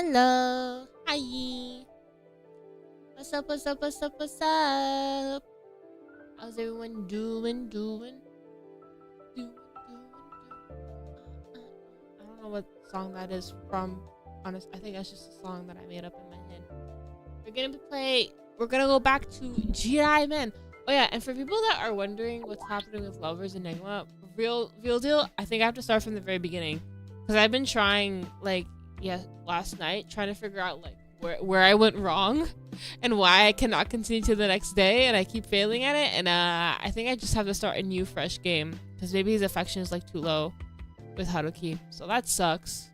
Hello. Hi. What's up, what's up, what's up, what's up? How's everyone doing? I don't know what song that is from. Honest, I think that's just a song that I made up in my head. We're gonna go back to GI Men. Oh yeah, and for people that are wondering what's happening with Lovers Enigma, real deal, I think I have to start from the very beginning. Because I've been trying, last night, trying to figure out, where I went wrong and why I cannot continue to the next day, and I keep failing at it, and I think I just have to start a new, fresh game. Because maybe his affection is, too low with Haruki. So that sucks.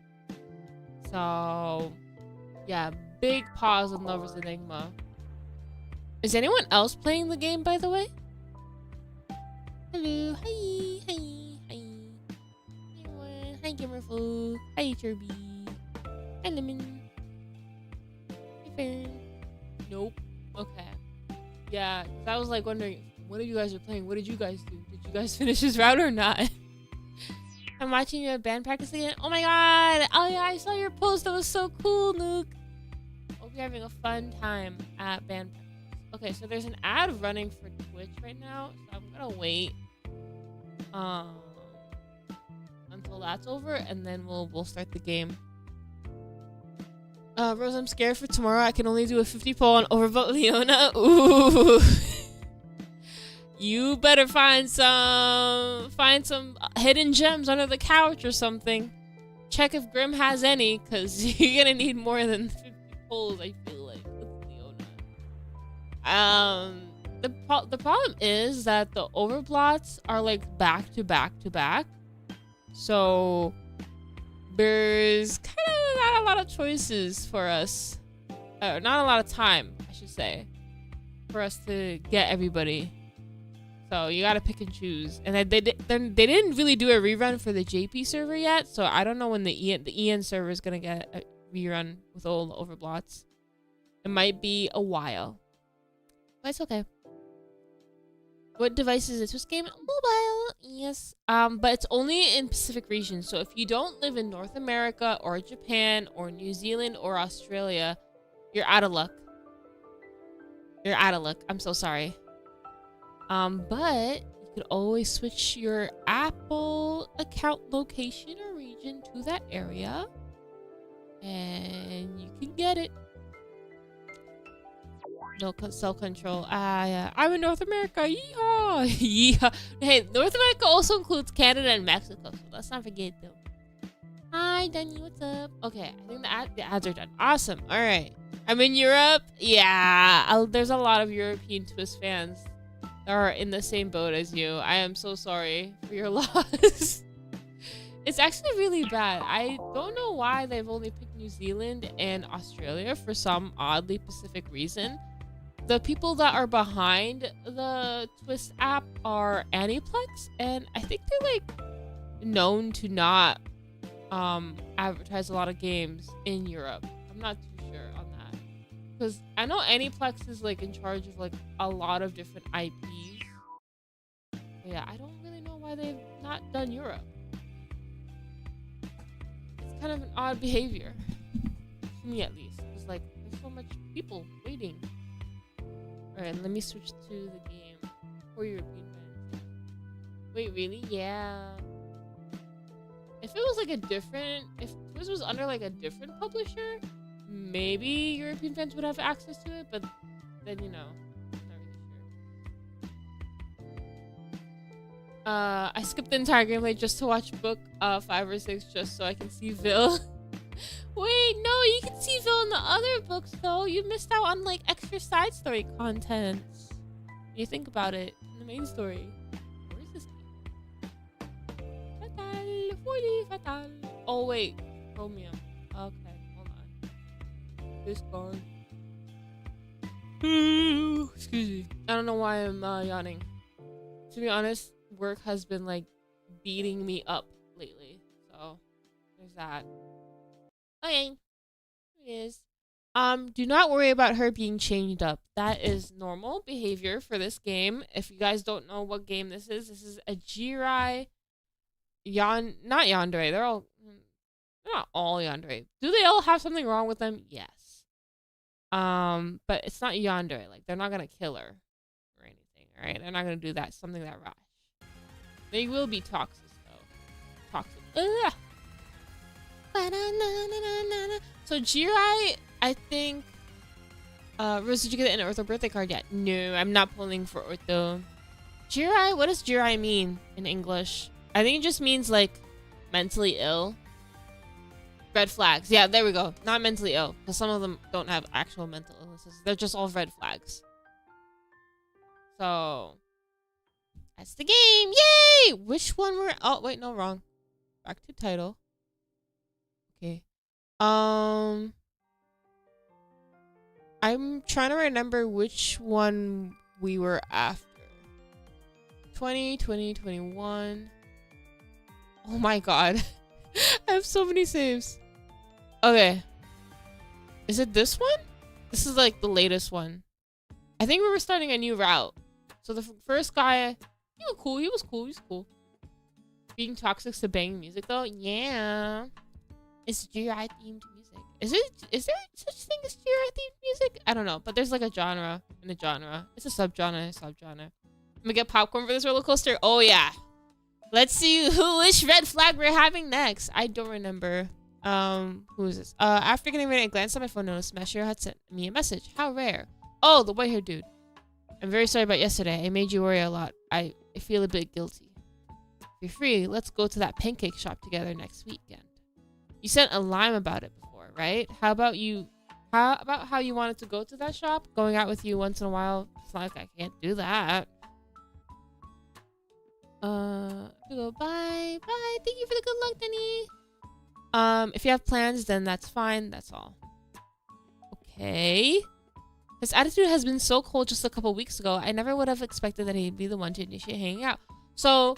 So, yeah, big pause on Lovers Enigma. Is anyone else playing the game, by the way? Hello, hi. Everyone, hi Gamerfolk, hi Kirby, hi Lemon, hi Fern. Nope. Okay. Yeah, 'cause I was wondering, what you guys are playing? What did you guys do? Did you guys finish this route or not? I'm watching you at band practice again. Oh my god! Oh yeah, I saw your post. That was so cool, Nuke. Hope you're having a fun time at band practice. Okay, so there's an ad running for Twitch right now, so I'm gonna wait until that's over, and then we'll start the game. Rose, I'm scared for tomorrow. I can only do a 50 poll on Overvote Leona. Ooh. You better find some hidden gems under the couch or something. Check if Grim has any, because you're gonna need more than 50 polls, I feel like, with Leona. The problem is that the overblots are back to back to back. So there's kind of not a lot of choices for us. Not a lot of time, I should say, for us to get everybody. So you gotta pick and choose. And they didn't really do a rerun for the JP server yet, so I don't know when the EN server is gonna get a rerun with all the overblots. It might be a while, but it's okay. What device is this game? Mobile, yes. But it's only in Pacific region. So if you don't live in North America or Japan or New Zealand or Australia, you're out of luck. You're out of luck. I'm so sorry. But you could always switch your Apple account location or region to that area, and you can get it. No self-control. Yeah. I'm in North America. Yeehaw! Yeehaw! Hey, North America also includes Canada and Mexico, so let's not forget them. Hi, Danny. What's up? Okay, I think the ads are done. Awesome. All right. I'm in Europe. Yeah, there's a lot of European Twist fans that are in the same boat as you. I am so sorry for your loss. It's actually really bad. I don't know why they've only picked New Zealand and Australia for some oddly specific reason. The people that are behind the Twist app are Aniplex, and I think they're known to not advertise a lot of games in Europe. I'm not too sure on that, because I know Aniplex is in charge of a lot of different IPs. But yeah, I don't really know why they've not done Europe. It's kind of an odd behavior, to me at least. It's there's so much people waiting. Alright, let me switch to the game for European fans. Wait, really? Yeah. If it was if Twist was under a different publisher, maybe European fans would have access to it, but then I'm not really sure. I skipped the entire gameplay just to watch book 5 or 6 just so I can see Vil. Wait, no, you can see Vil in the other books though. You missed out on extra side story content. When you think about it, in the main story. Where is this game? Fatale, Folie Fatale. Oh wait, Chromium. Okay, hold on. Discord. Excuse me. I don't know why I'm yawning. To be honest, work has been beating me up lately, so there's that. Okay, it is. Do not worry about her being changed up. That is normal behavior for this game. If you guys don't know what game this is a Jirai not yandere. They're not all yandere. Do they all have something wrong with them? Yes. But it's not yandere. Like, they're not gonna kill her or anything, alright? They're not gonna do that. Something that rash. They will be toxic, though. Toxic. Ugh. So, Jirai, I think... Rose, did you get an Ortho birthday card yet? No, I'm not pulling for Ortho. Jirai? What does Jirai mean in English? I think it just means, like, mentally ill. Red flags. Yeah, there we go. Not mentally ill. Because some of them don't have actual mental illnesses. They're just all red flags. So, that's the game. Yay! Which one were... Oh, wait, no, wrong. Back to title. Okay. I'm trying to remember which one we were after. 20, 21. Oh my god. I have so many saves. Okay. Is it this one? This is like the latest one. I think we were starting a new route. So the first guy, he was cool. He was cool. He's cool. Being toxic to banging music though? Yeah. It's GI themed music. Is there such thing as GI themed music? I don't know. But there's like a genre and a genre. It's a subgenre and a subgenre. I'm gonna get popcorn for this roller coaster. Oh yeah. Let's see which red flag we're having next. I don't remember. Who is this? After getting ready, I glanced at my phone and noticed Mashiro had sent me a message. How rare. Oh, the white-haired dude. I'm very sorry about yesterday. I made you worry a lot. I feel a bit guilty. If you're free, let's go to that pancake shop together next weekend. You sent a lime about it before, right? How about how you wanted to go to that shop? Going out with you once in a while. It's not like I can't do that. Go bye. Bye. Thank you for the good luck, Denny. If you have plans, then that's fine. That's all. Okay. His attitude has been so cold just a couple weeks ago. I never would have expected that he'd be the one to initiate hanging out. So,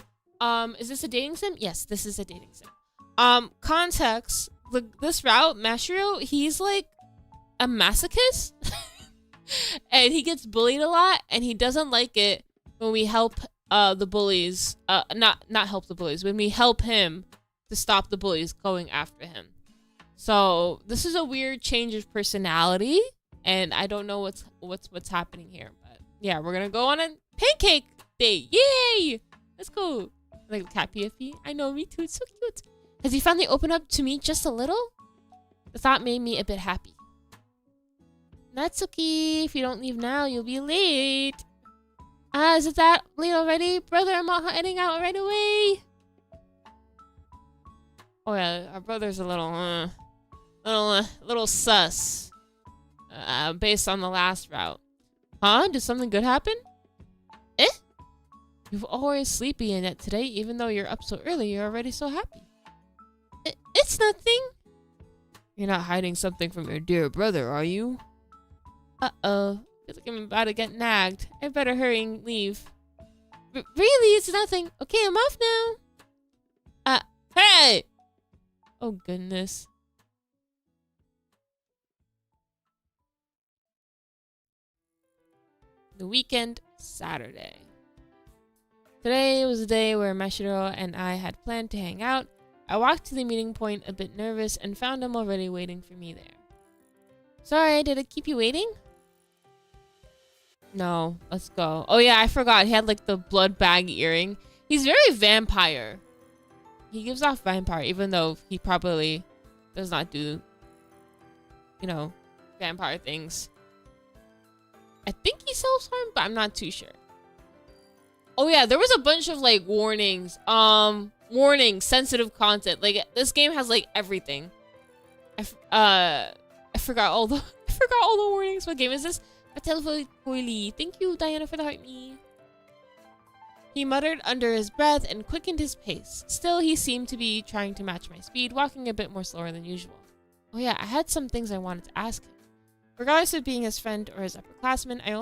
is this a dating sim? Yes, this is a dating sim. Context. This route, Mashiro, he's like a masochist. And he gets bullied a lot, and he doesn't like it when we help the bullies. Not help the bullies. When we help him to stop the bullies going after him. So this is a weird change of personality, and I don't know what's happening here. But yeah, we're gonna go on a pancake date. Yay! Let's go. Like the cat PFP. I know, me too. It's so cute. Has he finally opened up to me just a little? The thought made me a bit happy. Natsuki, if you don't leave now, you'll be late. Is it that late already? Brother, I'm not heading out right away. Oh yeah, our brother's a little sus. Based on the last route. Huh? Did something good happen? Eh? You're always sleepy, and yet today, even though you're up so early, you're already so happy. It's nothing. You're not hiding something from your dear brother, are you? Uh-oh. Feels like I'm about to get nagged. I better hurry and leave. Really? It's nothing. Okay, I'm off now. Hey! Oh, goodness. The weekend, Saturday. Today was a day where Mashiro and I had planned to hang out. I walked to the meeting point a bit nervous and found him already waiting for me there. Sorry, did I keep you waiting? No, let's go. Oh yeah, I forgot. He had like the blood bag earring. He's very vampire. He gives off vampire, even though he probably does not do, you know, vampire things. I think he self-harm, but I'm not too sure. Oh yeah, there was a bunch of like warnings. Warning, sensitive content. Like this game has like everything. I forgot all the warnings. What game is this? Folie. Thank you, Diana, for the heart me. He muttered under his breath and quickened his pace. Still, he seemed to be trying to match my speed, walking a bit more slower than usual. Oh yeah, I had some things I wanted to ask him. Regardless of being his friend or his upperclassman, I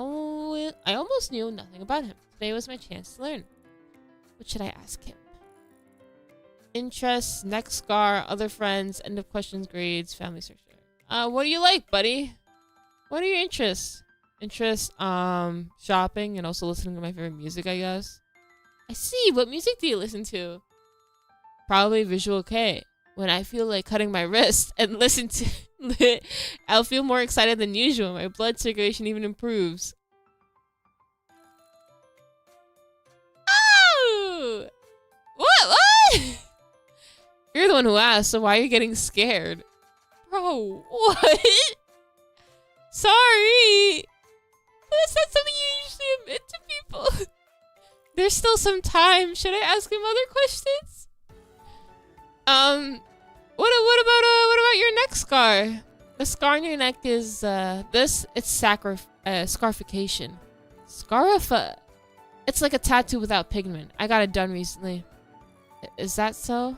almost knew nothing about him. Today was my chance to learn. What should I ask him? Interests, next scar, other friends, end of questions, grades, family structure. What do you like, buddy? What are your interests? Interests, shopping and also listening to my favorite music, I guess. I see. What music do you listen to? Probably Visual K. when I feel like cutting my wrist and listen to it, I'll feel more excited than usual. My blood circulation even improves. Oh! What? You're the one who asked, so why are you getting scared? Bro, what? Sorry. That's not something you usually admit to people. There's still some time. Should I ask him other questions? What about your neck scar? The scar on your neck is it's scarification. It's like a tattoo without pigment. I got it done recently. Is that so?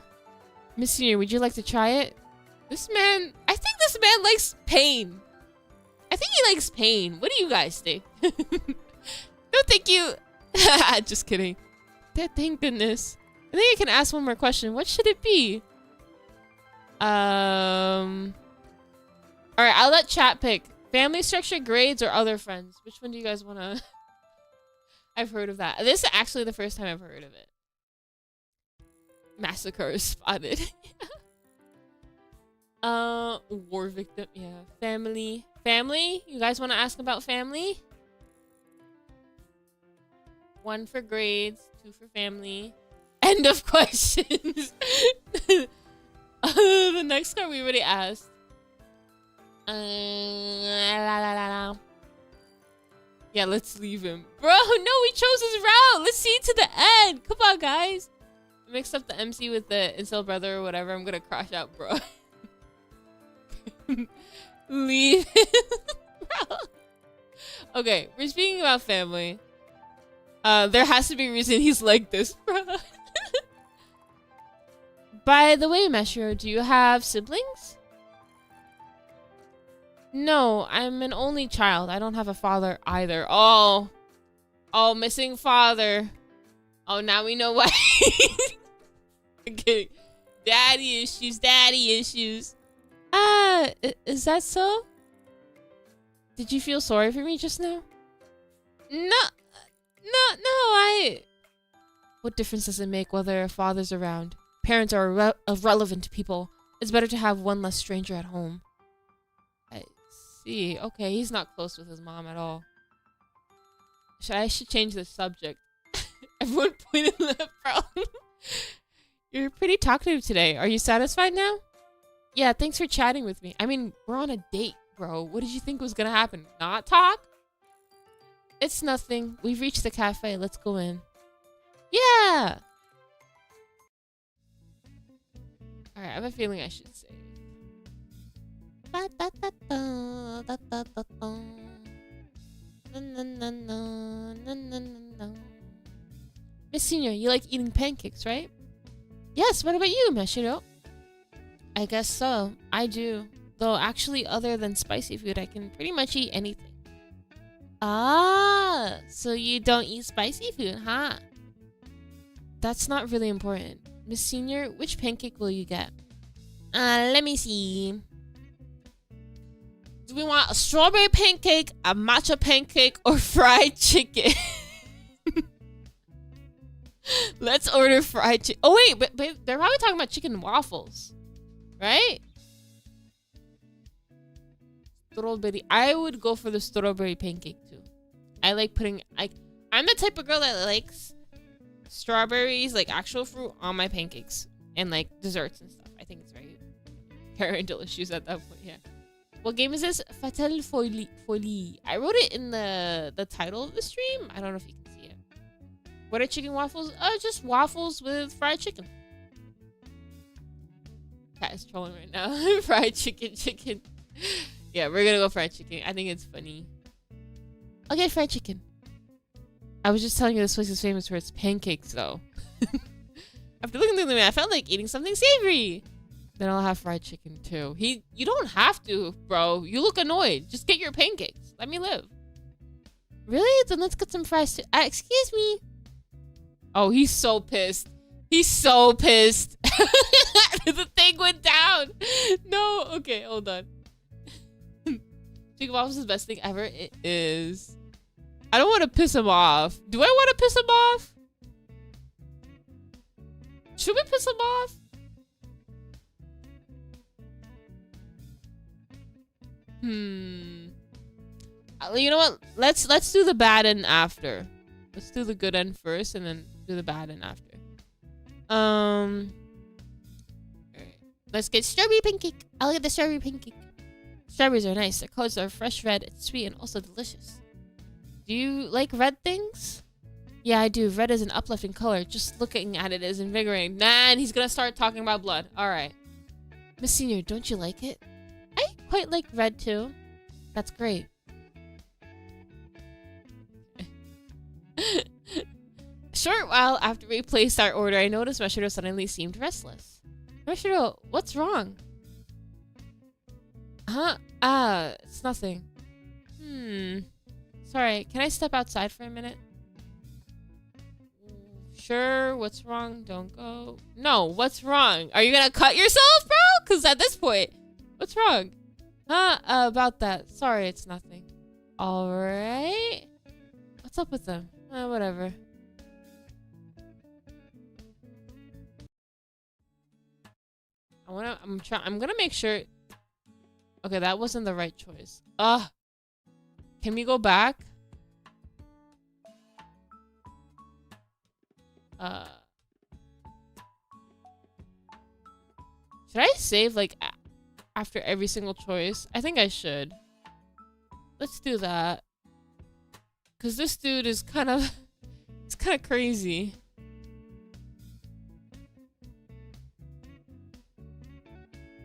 Miss Senior, would you like to try it? I think this man likes pain. I think he likes pain. What do you guys think? No, thank you. Just kidding. Thank goodness. I think I can ask one more question. What should it be? Alright, I'll let chat pick. Family structure, grades, or other friends. Which one do you guys want to... I've heard of that. This is actually the first time I've heard of it. Massacre spotted. War victim. Yeah. Family. Family? You guys want to ask about family? 1 for grades, 2 for family. End of questions. The next card we already asked. Yeah, let's leave him. Bro, no, we chose his route. Let's see it to the end. Come on, guys. I mixed up the MC with the incel brother or whatever. I'm gonna crash out, bro. Leave him. Bro. Okay, we're speaking about family. There has to be a reason he's like this, bro. By the way, Meshiro, do you have siblings? No, I'm an only child. I don't have a father either. Oh, missing father. Oh, now we know why. Okay. Daddy issues, daddy issues. Is that so? Did you feel sorry for me just now? No, What difference does it make whether a father's around? Parents are irrelevant to people. It's better to have one less stranger at home. I see. Okay, he's not close with his mom at all. I should change the subject. Everyone pointed left, bro. You're pretty talkative today. Are you satisfied now? Yeah, thanks for chatting with me. I mean, we're on a date, bro. What did you think was gonna happen? Not talk? It's nothing. We've reached the cafe. Let's go in. Yeah! Alright, I have a feeling I should save. Miss Senior, you like eating pancakes, right? Yes, what about you, Meshiro? I guess so. I do. Though actually, other than spicy food, I can pretty much eat anything. Ah, so you don't eat spicy food, huh? That's not really important. Miss Senior, which pancake will you get? Let me see. Do we want a strawberry pancake, a matcha pancake, or fried chicken? Let's order fried chicken. Oh, wait, but they're probably talking about chicken and waffles. Right? Strawberry. I would go for the strawberry pancake, too. I like putting... I'm the type of girl that likes strawberries, like actual fruit, on my pancakes. And, like, desserts and stuff. I think it's very parental issues at that point, yeah. What game is this? Fatale Folie. I wrote it in the title of the stream. I don't know if you can see it. What are chicken waffles? Just waffles with fried chicken. Cat is trolling right now. Fried chicken. Yeah, we're gonna go fried chicken. I think it's funny. Okay, fried chicken. I was just telling you this place is famous for its pancakes, though. After looking through them, I felt like eating something savory. Then I'll have fried chicken, too. You don't have to, bro. You look annoyed. Just get your pancakes. Let me live. Really? Then let's get some fries, too. Excuse me. Oh, he's so pissed. He's so pissed. The thing went down. No. Okay, hold on. Chicken waffles is the best thing ever. It is. I don't want to piss him off. Do I want to piss him off? Should we piss him off? You know what? Let's do the bad end after. Let's do the good end first, and then do the bad end after. Alright. Let's get strawberry pancake. I'll get the strawberry pancake. Strawberries are nice. Their colors are fresh red. It's sweet and also delicious. Do you like red things? Yeah, I do. Red is an uplifting color. Just looking at it is invigorating. Man, he's gonna start talking about blood. Alright. Miss Senior, don't you like it? I quite like red too. That's great. A short while after we placed our order, I noticed Meshiro suddenly seemed restless. Meshiro, what's wrong? Huh? It's nothing. Sorry, can I step outside for a minute? Sure, what's wrong? Don't go. No, what's wrong? Are you gonna cut yourself, bro? Because at this point, what's wrong? Huh? About that. Sorry, it's nothing. Alright. What's up with them? Whatever. I'm gonna make sure. Okay, that wasn't the right choice. Can we go back? Should I save like after every single choice? I think I should. Let's do that. Cause this dude is kind of, it's kind of crazy.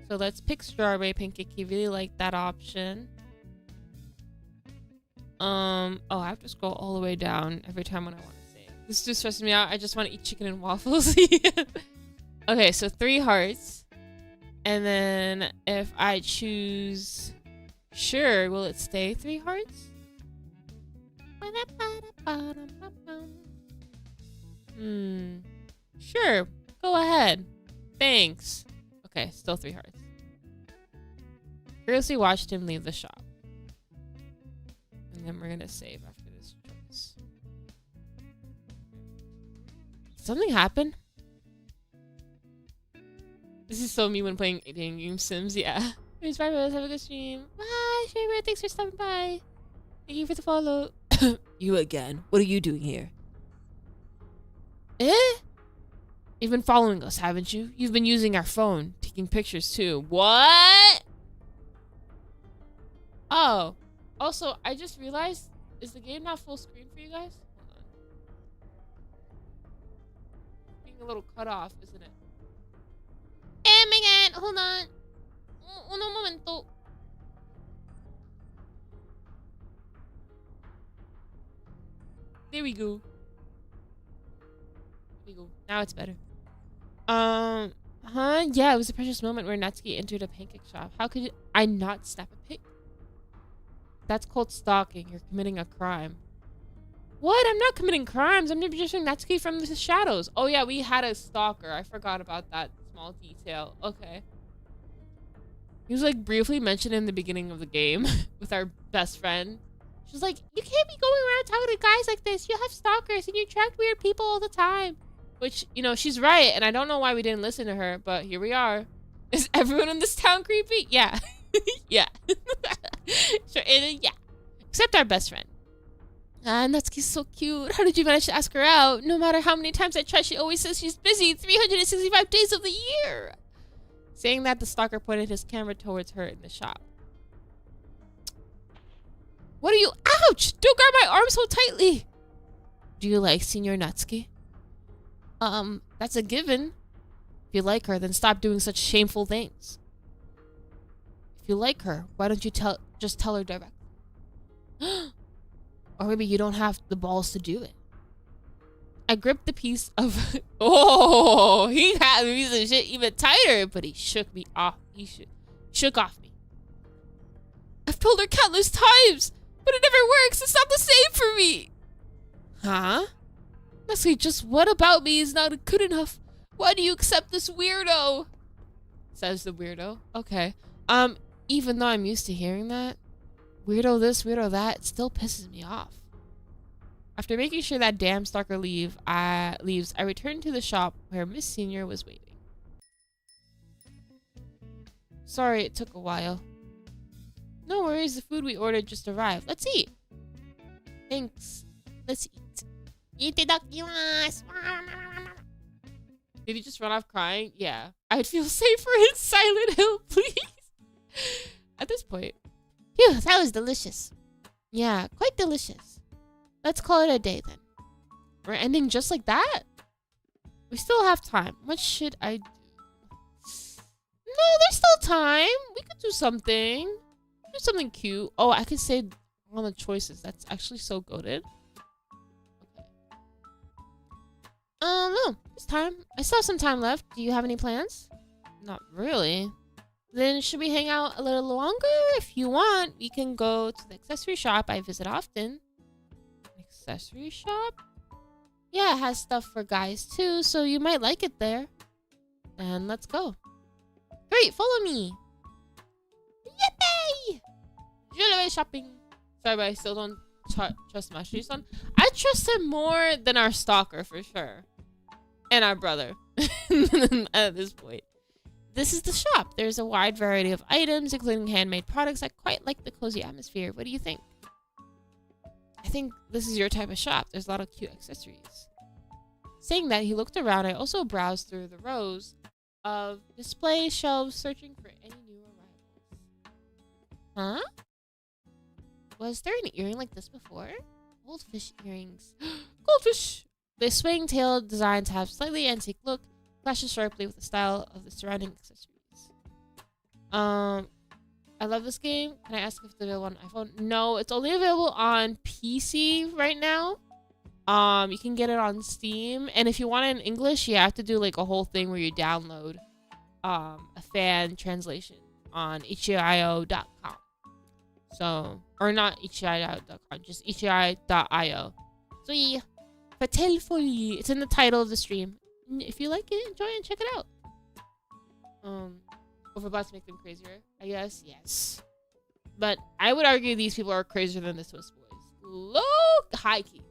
So let's pick strawberry pancake. He really liked that option. Oh, I have to scroll all the way down every time when I want to save. This dude stresses me out. I just want to eat chicken and waffles. Okay, so 3 hearts. And then if I choose, sure, will it stay 3 hearts? Sure, go ahead. Thanks. Okay, still 3 hearts. Curiously watched him leave the shop. And then we're gonna save after this choice. Something happened? This is so me when playing dating game Sims, yeah. Please bye, have a good stream. Bye, Shaver, thanks for stopping by. Thank you for the follow. You again. What are you doing here? You've been following us, haven't you? You've been using our phone, taking pictures too. What? Oh. Also, I just realized, is the game not full screen for you guys? Hold on. Being a little cut off, isn't it? Oh my god, hold on. Un momento. There we go. There we go. Now it's better. Yeah, it was a precious moment where Natsuki entered a pancake shop. How could I not snap a pic? That's called stalking. You're committing a crime. What? I'm not committing crimes. I'm just showing Natsuki from the shadows. Oh yeah, we had a stalker. I forgot about that small detail. Okay. He was like briefly mentioned in the beginning of the game with our best friend. She was like, you can't be going around talking to guys like this. You have stalkers and you attract weird people all the time. Which, you know, she's right. And I don't know why we didn't listen to her, but here we are. Is everyone in this town creepy? Yeah. Yeah. Sure, yeah. Except our best friend. Natsuki's so cute. How did you manage to ask her out? No matter how many times I try, she always says she's busy 365 days of the year. Saying that, the stalker pointed his camera towards her in the shop. What are you? Ouch! Don't grab my arm so tightly. Do you like Senior Natsuki? That's a given. If you like her, then stop doing such shameful things. If you like her, why don't you just tell her directly? Or maybe you don't have the balls to do it. I gripped the piece of... Oh, he had me piece of shit even tighter, but he shook me off. He shook off me. I've told her countless times, but it never works. It's not the same for me. Huh? Leslie, just what about me is not good enough? Why do you accept this weirdo? Says the weirdo. Okay. Even though I'm used to hearing that, weirdo this, weirdo that, it still pisses me off. After making sure that damn stalker leaves, I returned to the shop where Miss Senior was waiting. Sorry, it took a while. No worries, the food we ordered just arrived. Let's eat. Thanks. Let's eat. Itadakimasu. Did he just run off crying? Yeah. I'd feel safer in Silent Hill, please. At this point. Phew, that was delicious. Yeah, quite delicious. Let's call it a day then. We're ending just like that? We still have time. What should I do? No, there's still time. We could do something. Do something cute. Oh, I could say on the choices. That's actually so goated. Okay. No, it's time. I still have some time left. Do you have any plans? Not really. Then should we hang out a little longer? If you want, we can go to the accessory shop I visit often. Accessory shop? Yeah, it has stuff for guys too, so you might like it there. And let's go. Great, follow me. Yippee! Jewelry shopping. Sorry, but I still don't trust Master-san. I trust him more than our stalker for sure. And our brother. At this point. This is the shop. There's a wide variety of items, including handmade products. I quite like the cozy atmosphere. What do you think? I think this is your type of shop. There's a lot of cute accessories. Saying that, he looked around. I also browsed through the rows of display shelves, searching for any new arrivals. Huh? Was there an earring like this before? Goldfish earrings. Goldfish! The swing-tailed designs have slightly antique look, clashes sharply with the style of the surrounding accessories. I love this game. Can I ask if it's available on iPhone? No, it's only available on PC right now. You can get it on Steam, and if you want it in English, you have to do like a whole thing where you download a fan translation on itch.io.com. So, or not itch.io.com, just itch.io. So yeah, Fatale Folie. It's in the title of the stream. If you like it, enjoy it and check it out. Overbots make them crazier, I guess. Yes, but I would argue these people are crazier than the Swiss boys. High key.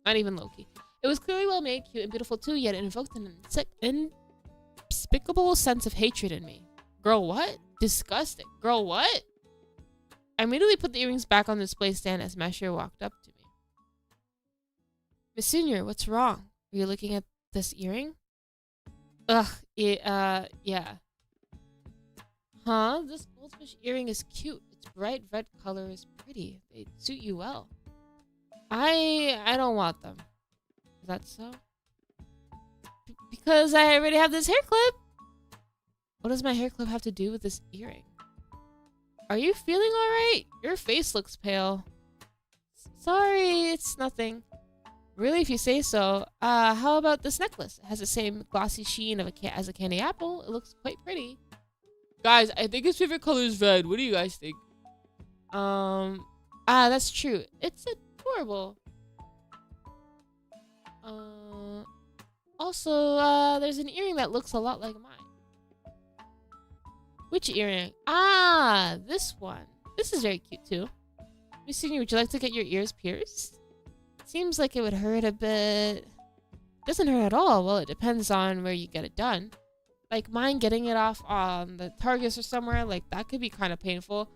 Not even low-key. It was clearly well made, cute, and beautiful too, yet it invoked an despicable sense of hatred in me. Girl, what? Disgusting. Girl, what? I immediately put the earrings back on the display stand as Masher walked up to me. Miss Senior, what's wrong? Are you looking at this earring? Ugh, yeah. Huh? This goldfish earring is cute. Its bright red color is pretty. They suit you well. I don't want them. Is that so? Because I already have this hair clip. What does my hair clip have to do with this earring? Are you feeling alright? Your face looks pale. Sorry, it's nothing. Really, if you say so. How about this necklace? It has the same glossy sheen of as a candy apple. It looks quite pretty. Guys, I think his favorite color is red. What do you guys think? That's true. It's adorable. Also, there's an earring that looks a lot like mine. Which earring? This one. This is very cute too. Miss Senior, would you like to get your ears pierced? Seems like it would hurt a bit. Doesn't hurt at all. Well, it depends on where you get it done. Like mine, getting it off on the Targus or somewhere, like that could be kind of painful.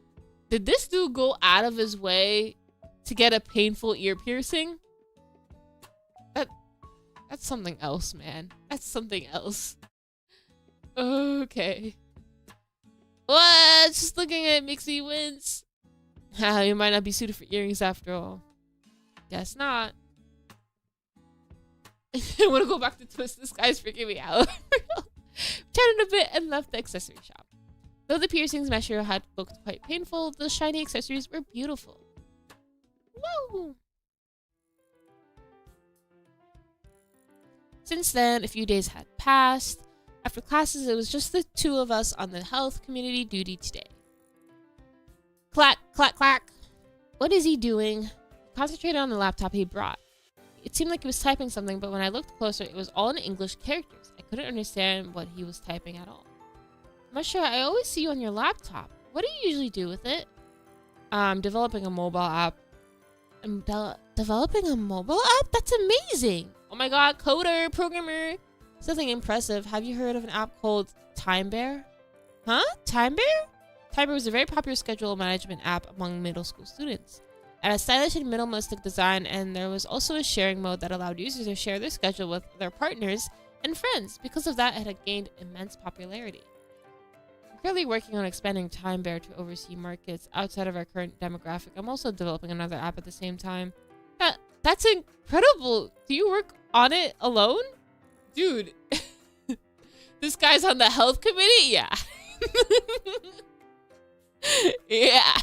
Did this dude go out of his way to get a painful ear piercing? That's something else, man. That's something else. Okay. What? Just looking at it makes me wince. You might not be suited for earrings after all. Guess not. I want to go back to Twist. This guy's freaking me out. Chatted a bit and left the accessory shop. Though the piercings Mashiro had looked quite painful, the shiny accessories were beautiful. Woo! Since then, a few days had passed. After classes, it was just the two of us on the health community duty today. Clack, clack, clack. What is he doing? Concentrated on the laptop he brought. It seemed like he was typing something, but when I looked closer, it was all in English characters. I couldn't understand what he was typing at all. Masha, I always see you on your laptop. What do you usually do with it? I'm developing a mobile app. I'm developing a mobile app? That's amazing! Oh my god, coder, programmer. Something impressive. Have you heard of an app called Time Bear? Huh? Time Bear? Timer was a very popular schedule management app among middle school students. It had a stylish and minimalistic design, and there was also a sharing mode that allowed users to share their schedule with their partners and friends. Because of that, it had gained immense popularity. I'm currently working on expanding TimeBear to oversee markets outside of our current demographic. I'm also developing another app at the same time. That's incredible. Do you work on it alone? Dude, this guy's on the health committee? Yeah. Yeah.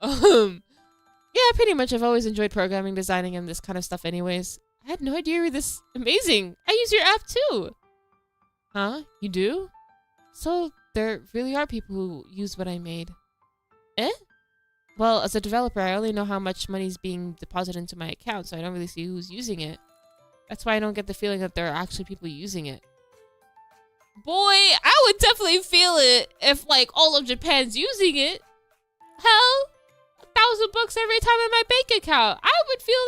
Yeah, pretty much. I've always enjoyed programming, designing, and this kind of stuff anyways. I had no idea you were this amazing. I use your app too. Huh? You do? So there really are people who use what I made. Eh? Well, as a developer, I only know how much money's being deposited into my account, so I don't really see who's using it. That's why I don't get the feeling that there are actually people using it. Boy, I would definitely feel it if, like, all of Japan's using it. Hell, $1,000 every time in my bank account. I would feel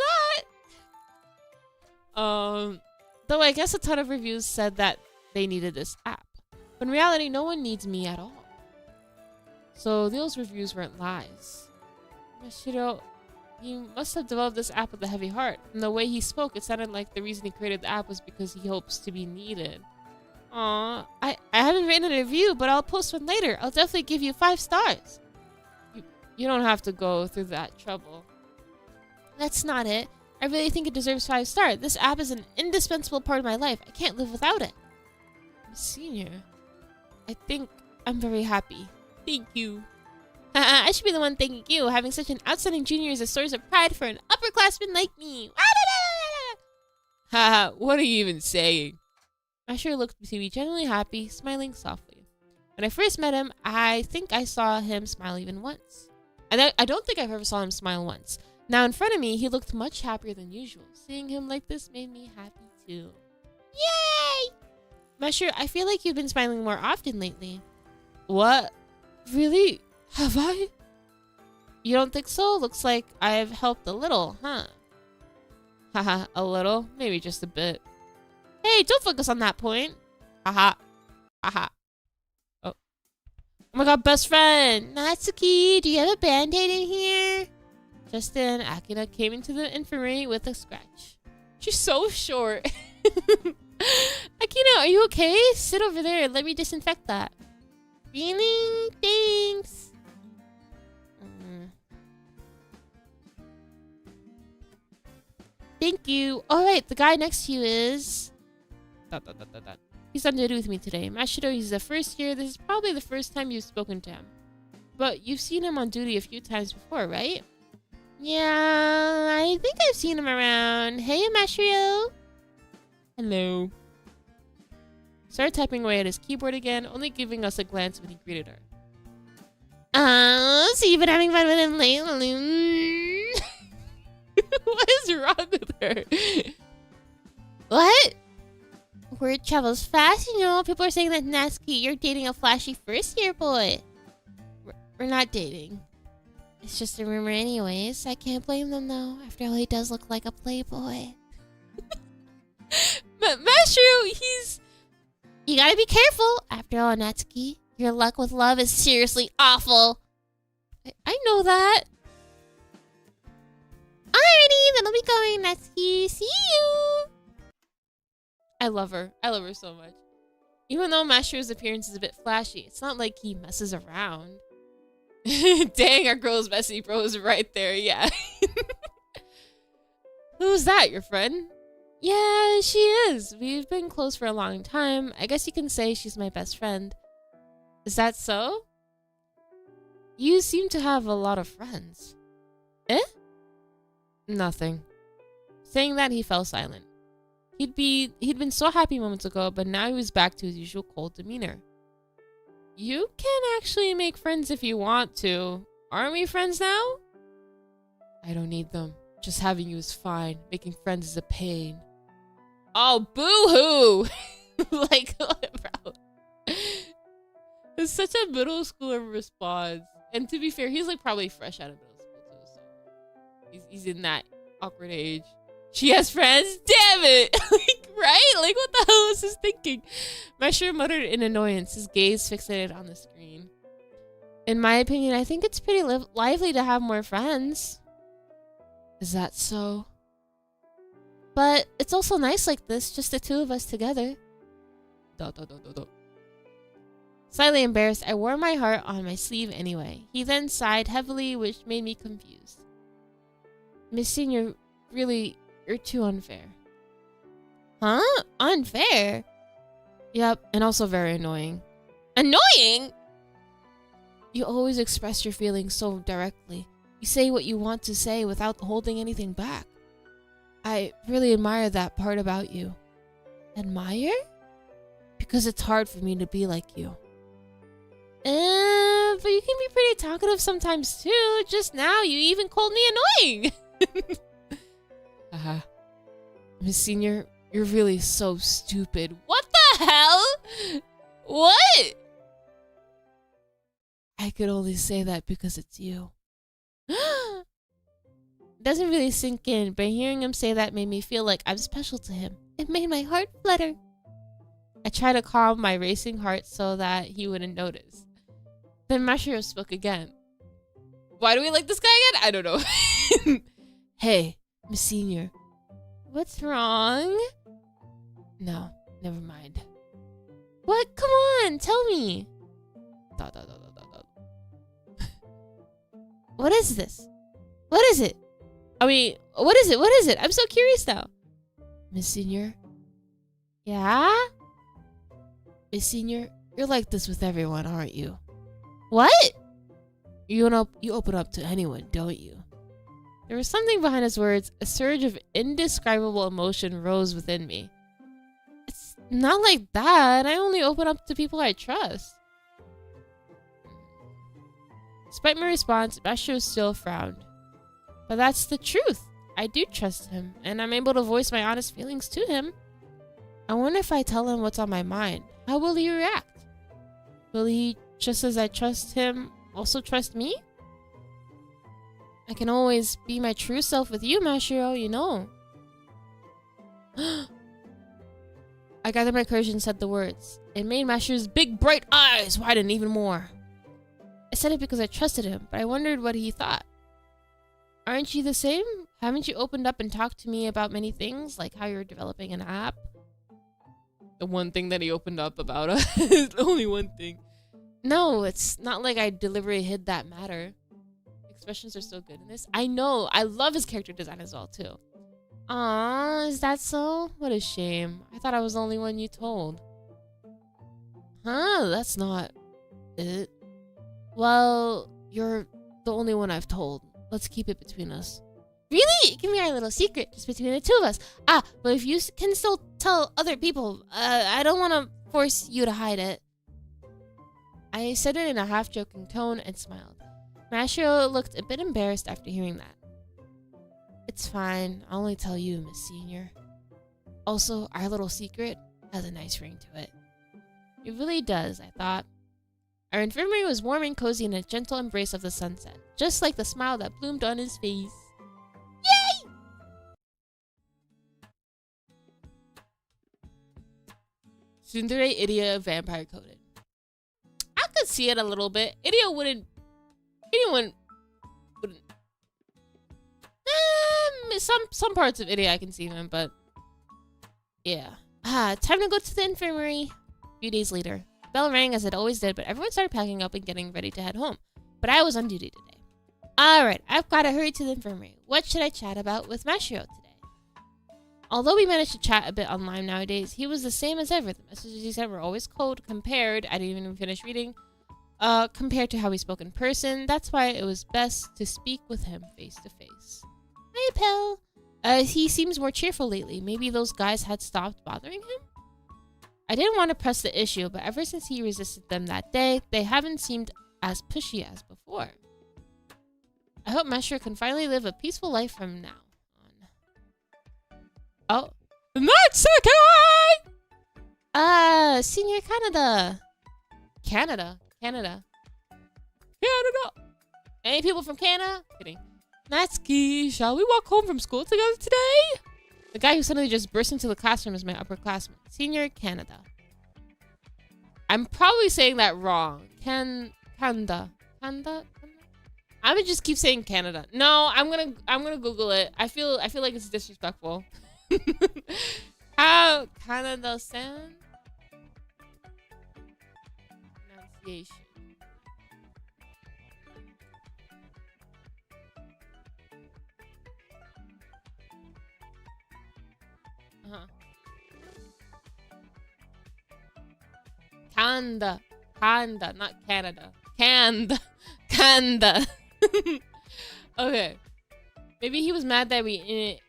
that. Though I guess a ton of reviews said that they needed this app. But in reality, no one needs me at all. So those reviews weren't lies. Mashiro, he must have developed this app with a heavy heart. From the way he spoke, it sounded like the reason he created the app was because he hopes to be needed. Aw, I haven't written a review, but I'll post one later. I'll definitely give you 5 stars. You don't have to go through that trouble. That's not it. I really think it deserves 5 stars. This app is an indispensable part of my life. I can't live without it. Senior, I think I'm very happy. Thank you. I should be the one thanking you. Having such an outstanding junior is a source of pride for an upperclassman like me. Haha, what are you even saying? Mashiro looked to be genuinely happy, smiling softly. When I first met him, I think I saw him smile even once. And I don't think I've ever saw him smile once. Now in front of me, he looked much happier than usual. Seeing him like this made me happy too. Yay! Mashiro, I feel like you've been smiling more often lately. What? Really? Have I? You don't think so? Looks like I've helped a little, huh? Haha, a little? Maybe just a bit. Hey, don't focus on that point. Haha. Haha. Oh. Oh my god, best friend! Natsuki, do you have a band-aid in here? Just then, Akira came into the infirmary with a scratch. She's so short. Akira, are you okay? Sit over there and let me disinfect that. Really? Thanks. Thank you. Alright, the guy next to you is... He's on duty with me today. Mashiro, he's the first year. This is probably the first time you've spoken to him. But you've seen him on duty a few times before, right? Yeah, I think I've seen him around. Hey, Mashiro. Hello. Started typing away at his keyboard again, only giving us a glance when he greeted her. So you've been having fun with him lately? What is wrong with her? What? Word travels fast, you know. People are saying that Natsuki, you're dating a flashy first-year boy. We're not dating. It's just a rumor anyways. I can't blame them, though. After all, he does look like a playboy. But Mashiro, he's... You gotta be careful. After all, Natsuki, your luck with love is seriously awful. I know that. Alrighty, then I'll be going, Natsuki. See you! I love her. I love her so much. Even though Mashiro's appearance is a bit flashy, it's not like he messes around. Dang, our girl's messy bros right there, yeah. Who's that, your friend? Yeah, she is. We've been close for a long time. I guess you can say she's my best friend. Is that so? You seem to have a lot of friends. Eh? Nothing. Saying that, he fell silent. He'd been so happy moments ago, but now he was back to his usual cold demeanor. You can actually make friends if you want to. Aren't we friends now? I don't need them. Just having you is fine. Making friends is a pain. Oh, boo-hoo! Like, bro. It's such a middle schooler response. And to be fair, he's like probably fresh out of middle school too, so he's in that awkward age. She has friends? Damn it! Like, right? Like, what the hell was this thinking? Mashiro muttered in annoyance, his gaze fixated on the screen. In my opinion, I think it's pretty lively to have more friends. Is that so? But it's also nice like this, just the two of us together. Slightly embarrassed, I wore my heart on my sleeve anyway. He then sighed heavily, which made me confused. Miss Senior, really, you're too unfair. Huh? Unfair? Yep, and also very annoying. Annoying? You always express your feelings so directly. You say what you want to say without holding anything back. I really admire that part about you. Admire? Because it's hard for me to be like you. But you can be pretty talkative sometimes too. Just now, you even called me annoying. Miss Senior, you're really so stupid. What the hell? What? I could only say that because it's you. Doesn't really sink in, but hearing him say that made me feel like I'm special to him. It made my heart flutter. I tried to calm my racing heart so that he wouldn't notice. Then Mashiro spoke again. Why do we like this guy again? I don't know. Hey, Miss Senior. What's wrong? No, never mind. What? Come on, tell me. What is this? What is it? I mean, what is it? What is it? I'm so curious now. Miss Senior? Yeah? Miss Senior, you're like this with everyone, aren't you? What? You open up to anyone, don't you? There was something behind his words. A surge of indescribable emotion rose within me. It's not like that. I only open up to people I trust. Despite my response, Mashiro still frowned. But that's the truth. I do trust him, and I'm able to voice my honest feelings to him. I wonder if I tell him what's on my mind, how will he react? Will he, just as I trust him, also trust me? I can always be my true self with you, Mashiro, you know. I gathered my courage and said the words. It made Mashiro's big bright eyes widen even more. I said it because I trusted him, but I wondered what he thought. Aren't you the same? Haven't you opened up and talked to me about many things, like how you're developing an app? The one thing that he opened up about is only one thing. No, it's not like I deliberately hid that matter. Expressions are so good in this. I know. I love his character design as well, too. Aww, is that so? What a shame. I thought I was the only one you told. Huh? That's not it. Well, you're the only one I've told. Let's keep it between us. Really? Give me our little secret, just between the two of us. Ah, but if you can still tell other people, I don't want to force you to hide it. I said it in a half-joking tone and smiled. Mashiro looked a bit embarrassed after hearing that. It's fine. I'll only tell you, Miss Senior. Also, our little secret has a nice ring to it. It really does, I thought. Our infirmary was warm and cozy in a gentle embrace of the sunset, just like the smile that bloomed on his face. Yay! Tsundere Idia vampire coded. I could see it a little bit. Idia wouldn't. Some parts of Idia I can see him, but yeah. Time to go to the infirmary. A few days later. The bell rang as it always did, but everyone started packing up and getting ready to head home. But I was on duty today. Alright, I've got to hurry to the infirmary. What should I chat about with Mashiro today? Although we managed to chat a bit online nowadays, he was the same as ever. The messages he sent were always cold compared, I didn't even finish reading, compared to how he spoke in person. That's why it was best to speak with him face to face. Hi, pal. He seems more cheerful lately. Maybe those guys had stopped bothering him? I didn't want to press the issue, but ever since he resisted them that day, they haven't seemed as pushy as before. I hope Mashiro can finally live a peaceful life from now on. Oh, Natsuki! Senior Canada. Canada. Any people from Canada? Kidding. Natsuki, shall we walk home from school together today? The guy who suddenly just burst into the classroom is my upperclassman. Senior Canada. I'm probably saying that wrong. Canada. Canada? I'm gonna just keep saying Canada. No, I'm gonna Google it. I feel like it's disrespectful. How Canada sound? Pronunciation. Canada. Canada, not Canada. Canada. Canada. Okay. Maybe he was mad that we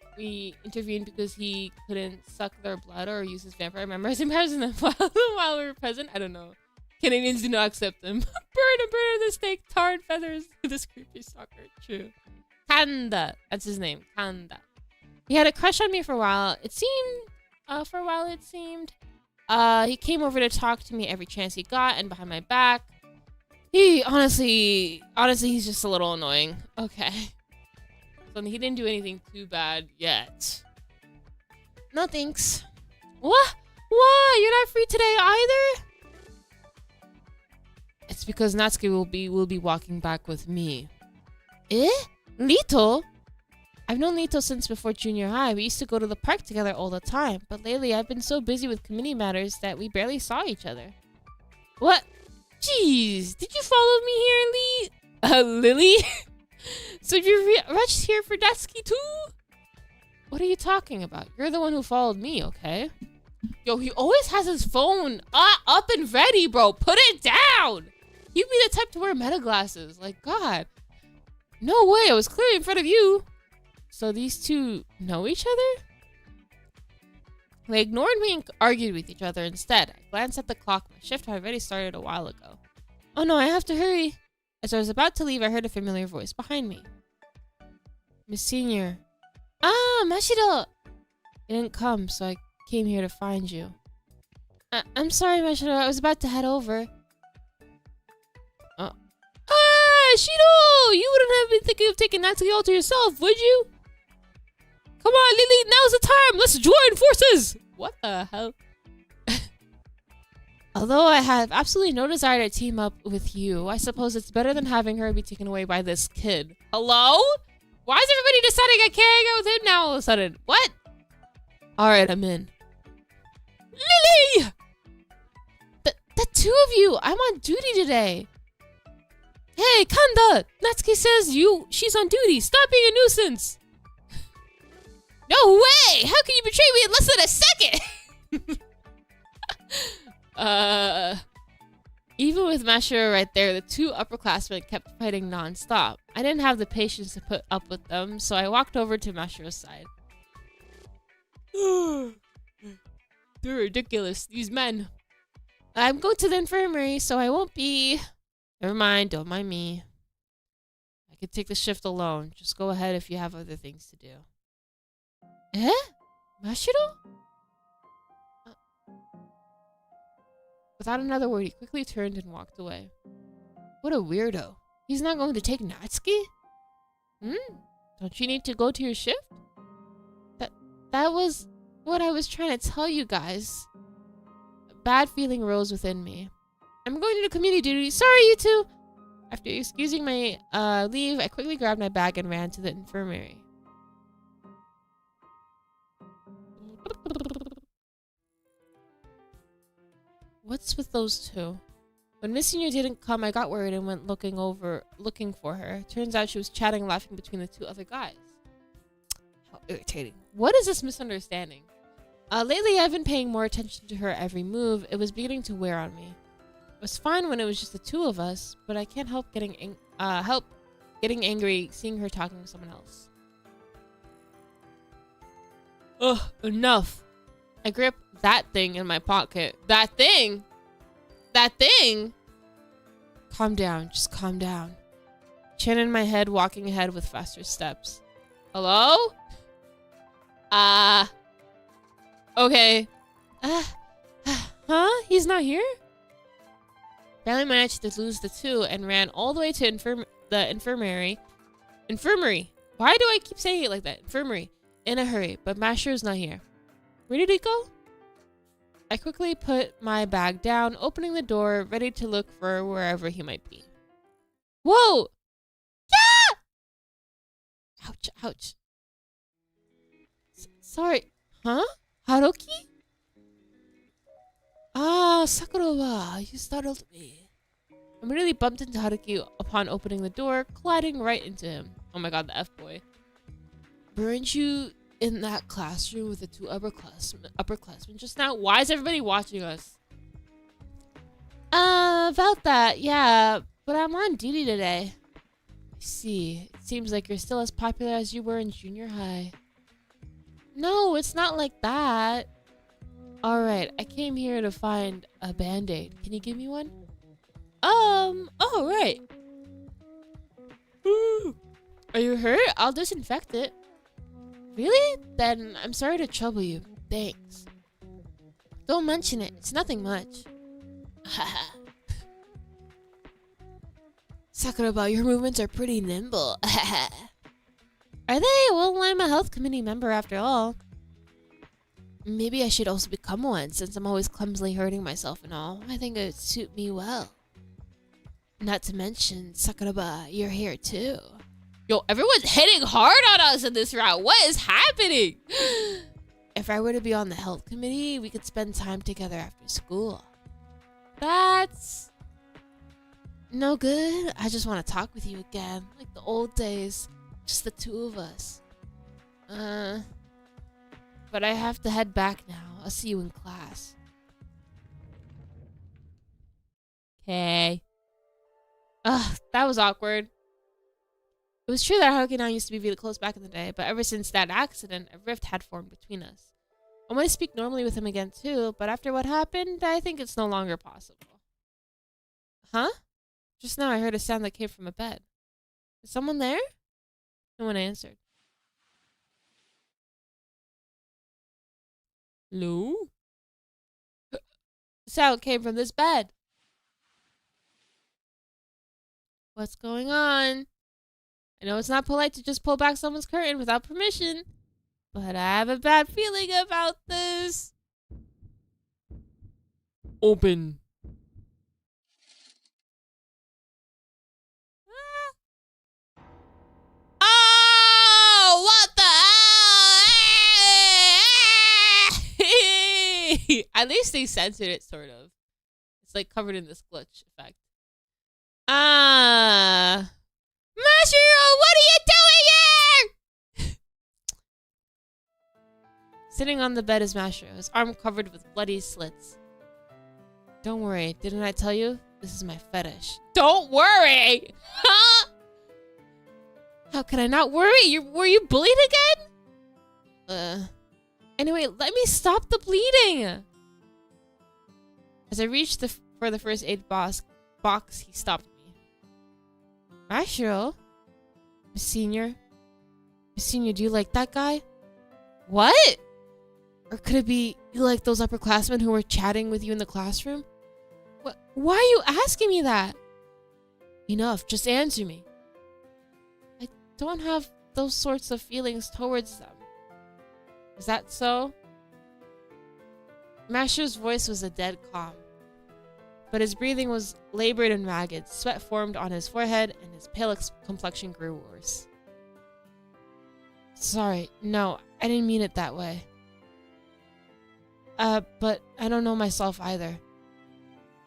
intervened because he couldn't suck their blood or use his vampire members in prison while we were present. I don't know. Canadians do not accept them. Burn the stake, tarred feathers. This creepy stalker. True. Kanda. That's his name. Kanda. He had a crush on me for a while. It seemed. He came over to talk to me every chance he got, and behind my back. He honestly, he's just a little annoying. Okay. So he didn't do anything too bad yet. No thanks. What? Why? You're not free today either? It's because Natsuki will be walking back with me. Eh? Lito? I've known Lito since before junior high. We used to go to the park together all the time. But lately, I've been so busy with community matters that we barely saw each other. What? Jeez, did you follow me here, Lily? So you rushed here for Natsuki too? What are you talking about? You're the one who followed me, okay? Yo, he always has his phone up and ready, bro. Put it down! He'd be the type to wear meta glasses. Like, God. No way, I was clearly in front of you. So these two know each other? They ignored me and argued with each other instead. I glanced at the clock. My shift had already started a while ago. Oh no, I have to hurry. As I was about to leave, I heard a familiar voice behind me. Miss Senior. Ah, Mashiro! You didn't come, so I came here to find you. I'm sorry, Mashiro. I was about to head over. Ah, Shiro! You wouldn't have been thinking of taking Natsuki all to yourself, would you? Come on, Lily, now's the time! Let's join forces! What the hell? Although I have absolutely no desire to team up with you, I suppose it's better than having her be taken away by this kid. Hello? Why is everybody deciding I can't hang out with him now all of a sudden? What? Alright, I'm in. Lily! The two of you! I'm on duty today! Hey, Kanda! Natsuki says she's on duty. Stop being a nuisance! No way! How can you betray me in less than a second? Even with Mashiro right there, the two upperclassmen kept fighting non-stop. I didn't have the patience to put up with them, so I walked over to Mashiro's side. They're ridiculous, these men. I'm going to the infirmary, so I won't be... Never mind, don't mind me. I can take the shift alone. Just go ahead if you have other things to do. Eh? Mashiro? Without another word, he quickly turned and walked away. What a weirdo. He's not going to take Natsuki? Don't you need to go to your shift? That was what I was trying to tell you guys. A bad feeling rose within me. I'm going to do community duty. Sorry, you two. After excusing my leave, I quickly grabbed my bag and ran to the infirmary. What's with those two? When Miss Senior didn't come, I got worried and went looking for her. Turns out she was chatting and laughing between the two other guys. How irritating. What is this misunderstanding? Lately, I've been paying more attention to her every move. It was beginning to wear on me. It was fine when it was just the two of us, but I can't help getting angry seeing her talking to someone else. Ugh, enough. I grip that thing in my pocket. That thing? That thing? Calm down. Just calm down. Chin in my head, walking ahead with faster steps. Hello? Okay. Huh? He's not here? Barely managed to lose the two and ran all the way to the infirmary. Infirmary. Why do I keep saying it like that? Infirmary. In a hurry, but Mashiro's not here. Where did he go? I quickly put my bag down, opening the door, ready to look for wherever he might be. Whoa! Ah! Ouch, ouch. Sorry. Huh? Haruki? Ah, Sakura, you startled me. I immediately bumped into Haruki upon opening the door, colliding right into him. Oh my god, the F-boy. Weren't you in that classroom with the two upperclassmen just now? Why is everybody watching us? About that, yeah. But I'm on duty today. I see. It seems like you're still as popular as you were in junior high. No, it's not like that. Alright, I came here to find a band-aid. Can you give me one? Oh, right. Are you hurt? I'll disinfect it. Really? Then I'm sorry to trouble you. Thanks. Don't mention it. It's nothing much. Sakura, your movements are pretty nimble. Are they? Well, I'm a health committee member after all. Maybe I should also become one, since I'm always clumsily hurting myself and all. I think it would suit me well. Not to mention, Sakura, you're here too. Yo, everyone's hitting hard on us in this round. What is happening? If I were to be on the health committee, we could spend time together after school. That's no good. I just want to talk with you again, like the old days. Just the two of us. But I have to head back now. I'll see you in class. Okay. Ugh, that was awkward. It was true that Haruki and I used to be really close back in the day, but ever since that accident, a rift had formed between us. I want to speak normally with him again too, but after what happened, I think it's no longer possible. Huh? Just now I heard a sound that came from a bed. Is someone there? No one answered. Hello? The sound came from this bed. What's going on? I know it's not polite to just pull back someone's curtain without permission, but I have a bad feeling about this. Open. Oh, what the hell? At least they censored it, sort of. It's like covered in this glitch effect. Mashiro, what are you doing here? Sitting on the bed is Mashiro, his arm covered with bloody slits. Don't worry, didn't I tell you? This is my fetish. Don't worry! Huh? How can I not worry? Were you bullied again? Anyway, let me stop the bleeding! As I reached for the first aid box, he stopped me. Mashiro? Miss Senior? Miss Senior, do you like that guy? What? Or could it be you like those upperclassmen who were chatting with you in the classroom? What? Why are you asking me that? Enough, just answer me. I don't have those sorts of feelings towards them. Is that so? Mashiro's voice was a dead calm, but his breathing was labored and ragged. Sweat formed on his forehead, and his pale complexion grew worse. Sorry, no, I didn't mean it that way. But I don't know myself either.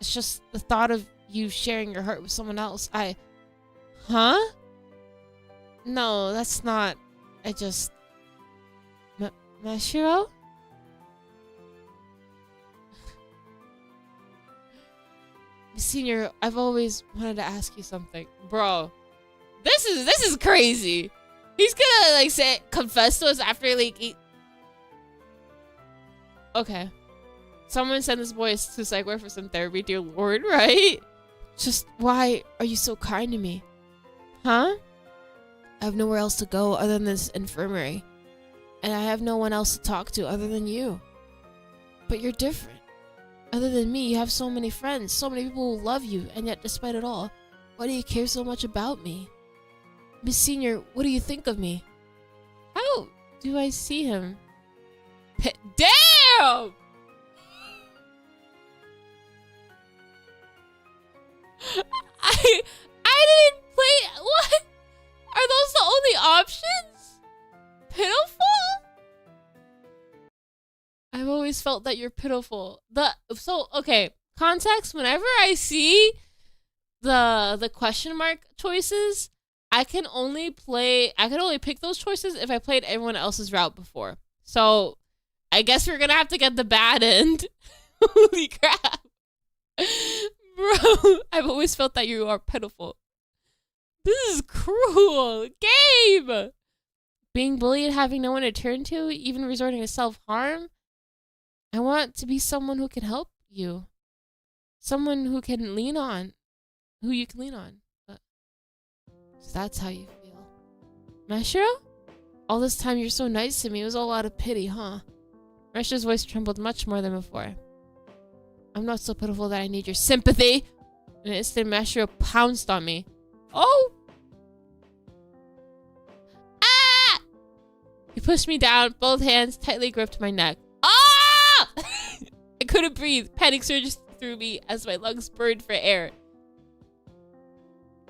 It's just the thought of you sharing your heart with someone else. Huh? No, that's not... Mashiro? Senior, I've always wanted to ask you something. Bro, this is crazy. He's gonna, like, confess to us after, like, Okay. Someone send this boy to psych ward for some therapy, dear lord, right? Just why are you so kind to me? Huh? I have nowhere else to go other than this infirmary. And I have no one else to talk to other than you. But you're different. Other than me, you have so many friends, so many people who love you, and yet despite it all, why do you care so much about me? Miss Senior, what do you think of me? How do I see him? Damn! I didn't always felt that you're pitiful. Okay, context, whenever I see the question mark choices, I can only pick those choices if I played everyone else's route before. So I guess we're gonna have to get the bad end. Holy crap. Bro, I've always felt that you are pitiful. This is cruel. Game! Being bullied, having no one to turn to, even resorting to self-harm. I want to be someone who can help you. Someone who can lean on. Who you can lean on. So that's how you feel. Mashiro? All this time you're so nice to me. It was all out of pity, huh? Mashiro's voice trembled much more than before. I'm not so pitiful that I need your sympathy. In an instant, Mashiro pounced on me. Oh! Ah! He pushed me down, both hands tightly gripped my neck. Ah! I couldn't breathe. Panic surged through me as my lungs burned for air.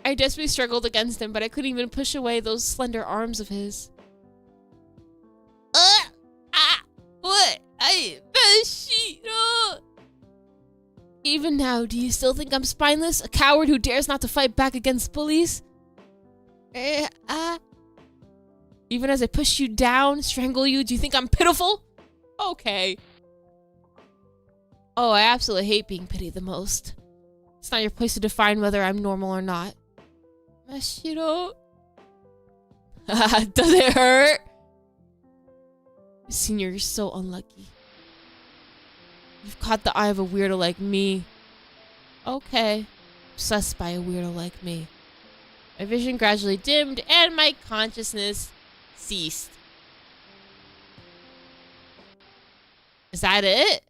I desperately struggled against him, but I couldn't even push away those slender arms of his. What? Mashiro! Even now, do you still think I'm spineless? A coward who dares not to fight back against bullies? Even as I push you down, strangle you, do you think I'm pitiful? Okay. Oh, I absolutely hate being pitied the most. It's not your place to define whether I'm normal or not. Mashiro. Does it hurt? Senior, you're so unlucky. You've caught the eye of a weirdo like me. Okay. Obsessed by a weirdo like me. My vision gradually dimmed and my consciousness ceased. Is that it?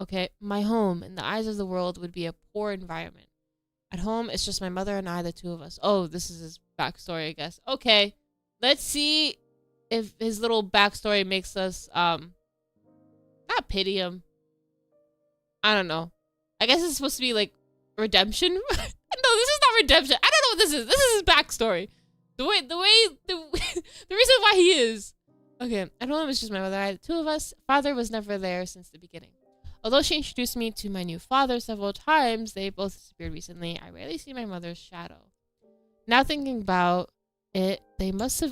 Okay, my home in the eyes of the world would be a poor environment. At home, it's just my mother and I, the two of us. Oh, this is his backstory, I guess. Okay, let's see if his little backstory makes us, not pity him. I don't know. I guess it's supposed to be, like, redemption? No, this is not redemption. I don't know what this is. This is his backstory. The reason why he is. Okay, at home, it's just my mother and I, the two of us. Father was never there since the beginning. Although she introduced me to my new father several times, they both disappeared recently. I rarely see my mother's shadow. Now thinking about it, they must be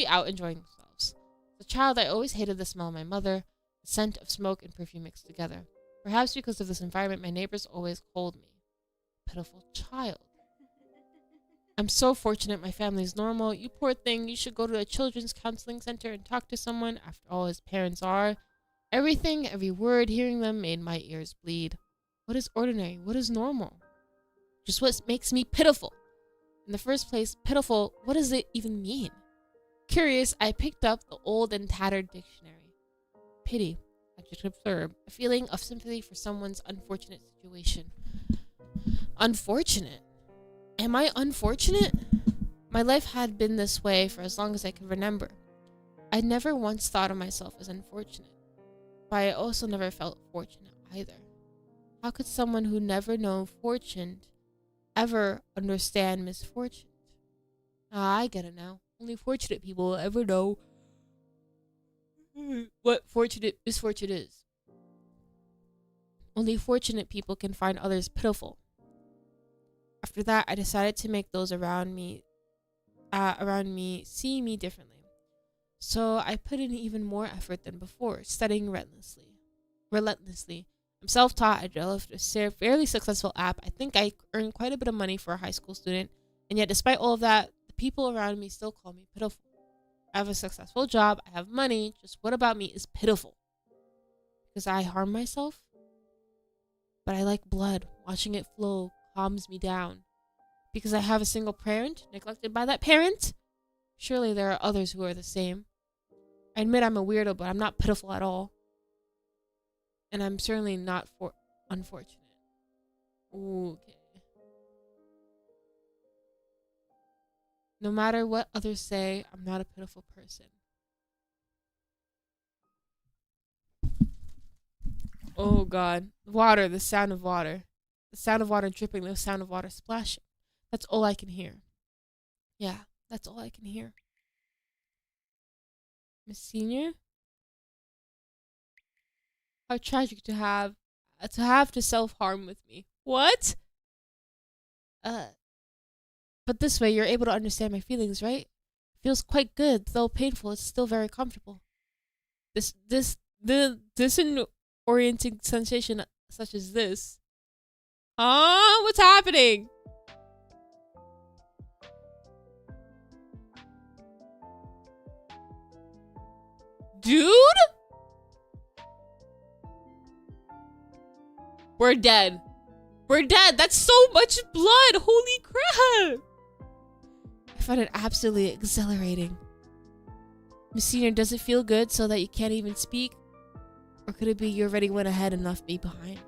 out enjoying themselves. As a child, I always hated the smell of my mother, the scent of smoke and perfume mixed together. Perhaps because of this environment, my neighbors always called me pitiful child. I'm so fortunate my family's normal. You poor thing, you should go to a children's counseling center and talk to someone. After all, his parents are. Everything, every word, hearing them made my ears bleed. What is ordinary? What is normal? Just what makes me pitiful? In the first place, pitiful, what does it even mean? Curious, I picked up the old and tattered dictionary. Pity, adjective verb, a feeling of sympathy for someone's unfortunate situation. Unfortunate? Am I unfortunate? My life had been this way for as long as I could remember. I never once thought of myself as unfortunate. But I also never felt fortunate either. How could someone who never known fortune ever understand misfortune? I get it now. Only fortunate people will ever know what misfortune is. Only fortunate people can find others pitiful. After that, I decided to make those around me see me differently. So I put in even more effort than before, studying relentlessly. I'm self-taught. I developed a fairly successful app. I think I earned quite a bit of money for a high school student. And yet, despite all of that, the people around me still call me pitiful. I have a successful job. I have money. Just what about me is pitiful? Because I harm myself? But I like blood. Watching it flow calms me down. Because I have a single parent, neglected by that parent? Surely there are others who are the same. I admit I'm a weirdo, but I'm not pitiful at all. And I'm certainly not unfortunate. Okay. No matter what others say, I'm not a pitiful person. Oh God. Water, the sound of water. The sound of water dripping, the sound of water splashing. That's all I can hear. Yeah, that's all I can hear. Miss Senior? How tragic to have to self-harm with me. What? But this way you're able to understand my feelings, right? Feels quite good, though painful. It's still very comfortable. The disorienting sensation such as this. Huh? What's happening? Dude? We're dead. We're dead. That's so much blood. Holy crap. I find it absolutely exhilarating. Miss Senior, does it feel good so that you can't even speak? Or could it be you already went ahead and left me behind?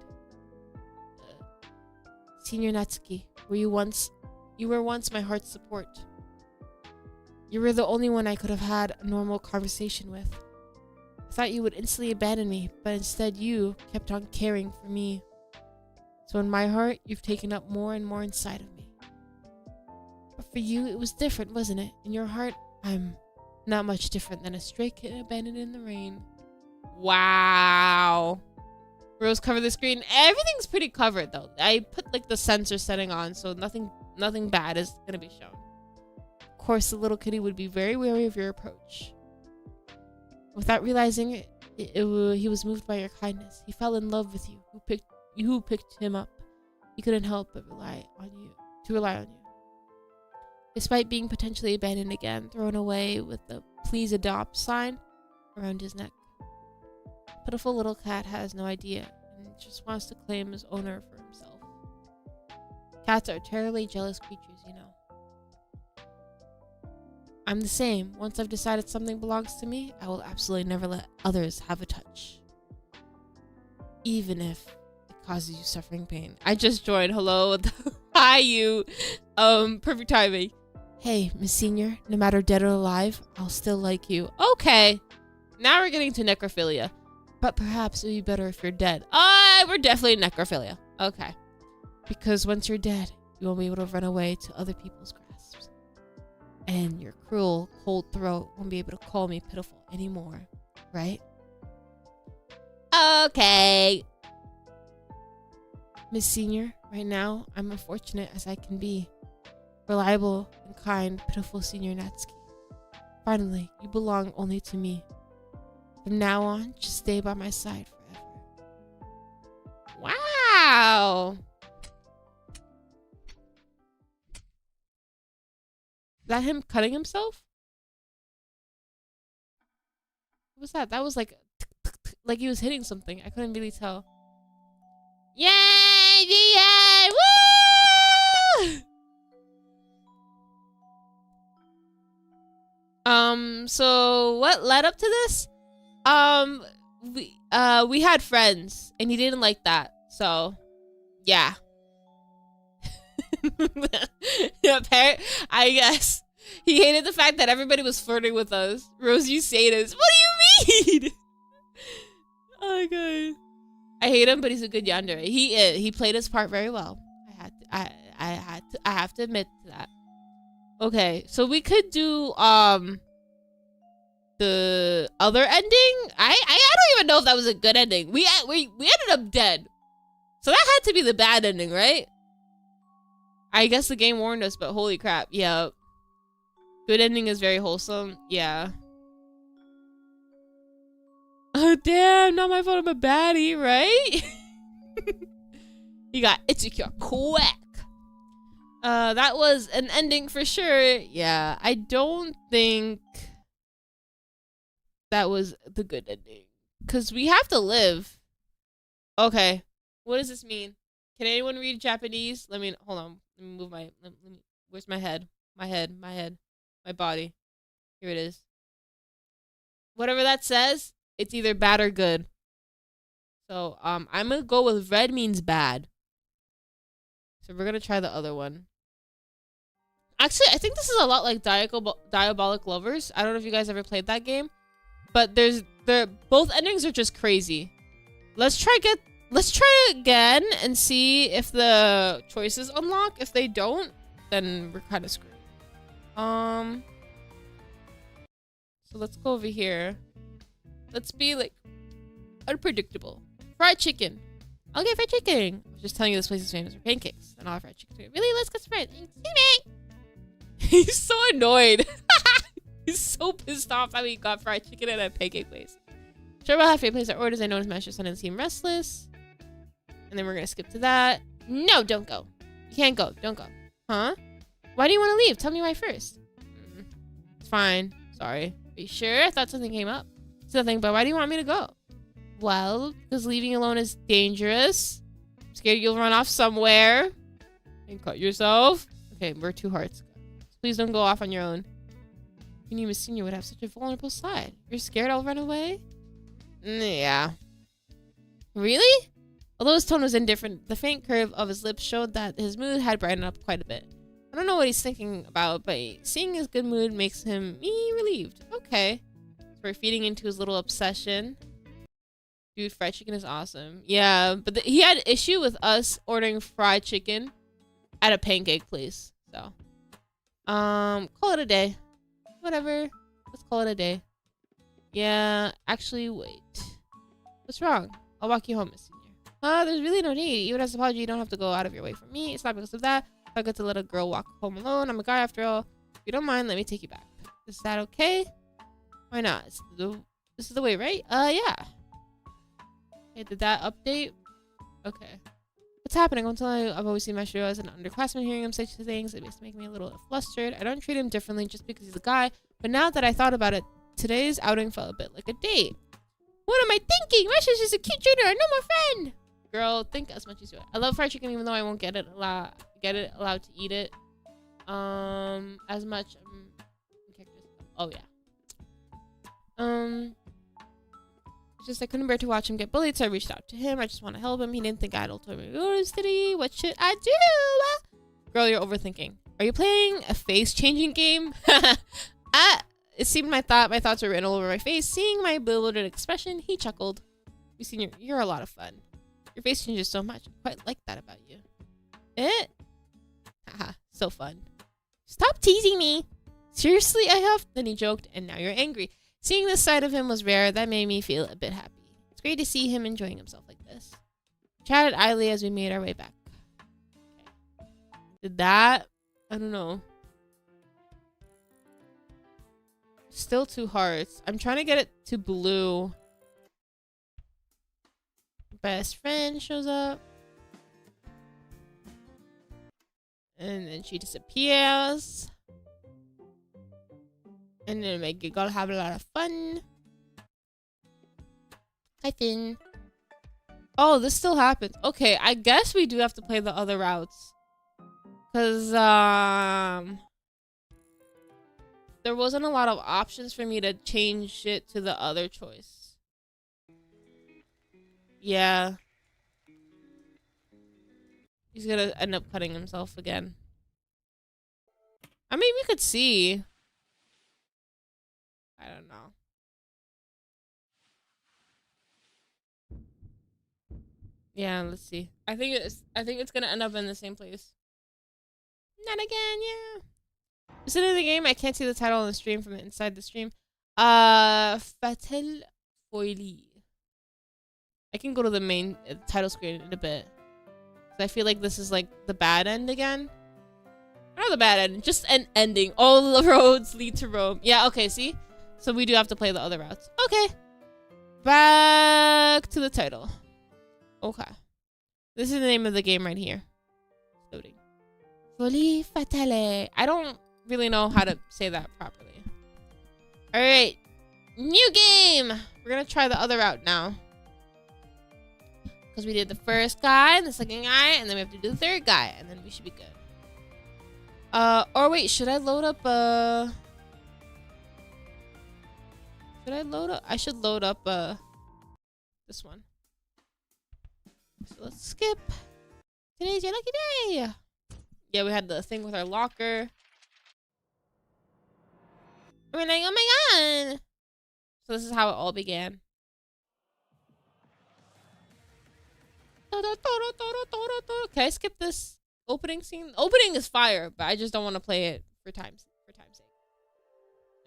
Senior Natsuki, you were once my heart's support. You were the only one I could have had a normal conversation with. I thought you would instantly abandon me, but instead you kept on caring for me. So in my heart, you've taken up more and more inside of me. But for you, it was different, wasn't it? In your heart, I'm not much different than a stray kitten abandoned in the rain. Wow. Rose, cover the screen. Everything's pretty covered though. I put like the sensor setting on, so nothing bad is gonna be shown. Of course, the little kitty would be very wary of your approach. Without realizing it, he was moved by your kindness. He fell in love with you. Who picked him up. He couldn't help but rely on you. Despite being potentially abandoned again, thrown away with the please adopt sign around his neck. Pitiful little cat has no idea and just wants to claim his owner for himself. Cats are terribly jealous creatures, you know. I'm the same. Once I've decided something belongs to me, I will absolutely never let others have a touch. Even if it causes you suffering pain. I just joined. Hello. Hi, you. Perfect timing. Hey, Miss Senior, no matter dead or alive, I'll still like you. Okay. Now we're getting to necrophilia. But perhaps it would be better if you're dead. We're definitely necrophilia. Okay. Because once you're dead, you won't be able to run away to other people's grasps. And your cruel, cold throat won't be able to call me pitiful anymore. Right? Okay. Miss Senior, right now, I'm as fortunate as I can be. Reliable and kind, pitiful Senior Natsuki. Finally, you belong only to me. From now on, just stay by my side forever. Wow! Is that him cutting himself? What was that? That was like he was hitting something. I couldn't really tell. Yay! Yay! Woo! So what led up to this? We had friends and he didn't like that. So, yeah. I guess he hated the fact that everybody was flirting with us. Rose, you sadist. What do you mean? Oh my god. I hate him, but he's a good yandere. He played his part very well. I have to admit to that. Okay, so we could do the other ending. I don't even know if that was a good ending. We ended up dead. So that had to be the bad ending, right? I guess the game warned us, but holy crap. Yeah. Good ending is very wholesome. Yeah. Oh damn, not my fault I'm a baddie, right? You got insecure quick. That was an ending for sure. Yeah, I don't think that was the good ending. Because we have to live. Okay. What does this mean? Can anyone read Japanese? Hold on. Let me move where's my head? My head. My body. Here it is. Whatever that says, it's either bad or good. So, I'm gonna go with red means bad. So we're gonna try the other one. Actually, I think this is a lot like Diabolic Lovers. I don't know if you guys ever played that game, but both endings are just crazy. Let's try again and see if the choices unlock. If they don't, then we're kind of screwed. So let's go over here. Let's be like unpredictable. Fried chicken. I'll get fried chicken. I was just telling you this place is famous for pancakes and all fried chicken. Really? Let's get some fried. He's so annoyed. He's so pissed off that we got fried chicken at a pancake place. Sure about halfway place our orders. I noticed Master Son and seem restless. And then we're gonna skip to that. No, don't go. You can't go. Don't go. Huh? Why do you want to leave? Tell me why first. It's fine. Sorry. Are you sure? I thought something came up. It's nothing, but why do you want me to go? Well, because leaving alone is dangerous. I'm scared you'll run off somewhere and cut yourself. Okay, we're 2 hearts. Please don't go off on your own. You knew Miss Senior would have such a vulnerable side. You're scared I'll run away? Yeah. Really? Although his tone was indifferent, the faint curve of his lips showed that his mood had brightened up quite a bit. I don't know what he's thinking about, but seeing his good mood makes me relieved. Okay. So we're feeding into his little obsession. Dude, fried chicken is awesome. Yeah, but he had issue with us ordering fried chicken at a pancake place. So, call it a day. Whatever. Let's call it a day. Yeah, actually, wait. What's wrong? I'll walk you home, Miss Senior. There's really no need. Even as an apology, you don't have to go out of your way for me. It's not because of that. I get to let a girl walk home alone. I'm a guy after all. If you don't mind, let me take you back. Is that okay? Why not? This is the way, right? Yeah. Okay, did that update? Okay. What's happening? I'll tell you, I've always seen Maestro as an underclassman. Hearing him say things, it makes me a little flustered. I don't treat him differently just because he's a guy. But now that I thought about it, today's outing felt a bit like a date. What am I thinking? Maestro's just a cute junior, no more friend. Girl, think as much as you want. I love fried chicken, even though I won't get it allowed to eat it. As much. Oh yeah. It's just I couldn't bear to watch him get bullied, so I reached out to him. I just want to help him. He didn't think I'd told me go to the city. What should I do? Girl, you're overthinking. Are you playing a face-changing game? It seemed my thoughts were written all over my face. Seeing my bewildered expression, he chuckled. You seen you're a lot of fun. Your face changes so much. I quite like that about you. Haha, so fun. Stop teasing me. Seriously, I have. Then he joked, and now you're angry. Seeing this side of him was rare. That made me feel a bit happy. It's great to see him enjoying himself like this. Chatted idly as we made our way back. Okay. Did that? I don't know. Still 2 hearts. I'm trying to get it to blue. Best friend shows up. And then she disappears. And then my giggle have a lot of fun. Hi, Finn. Oh, this still happens. Okay, I guess we do have to play the other routes. Because, there wasn't a lot of options for me to change it to the other choice. Yeah. He's gonna end up cutting himself again. I mean, we could see. I don't know. Yeah, let's see. I think it's gonna end up in the same place. Not again, yeah. Is it in the game? I can't see the title on the stream from inside the stream. Fatale Folie. I can go to the main title screen in a bit. I feel like this is like the bad end again. Not the bad end, just an ending. All the roads lead to Rome. Yeah, okay, see? So we do have to play the other routes. Okay. Back to the title. Okay. This is the name of the game right here. Loading. Folie Fatale. I don't really know how to say that properly. Alright. New game! We're gonna try the other route now. Because we did the first guy and the second guy, and then we have to do the third guy, and then we should be good. Or wait, should I load up I should load up this one. So let's skip. Today's your lucky day. Yeah, we had the thing with our locker. We're like, oh my god. So this is how it all began. Can I skip this opening scene? Opening is fire, but I just don't want to play it for time's sake.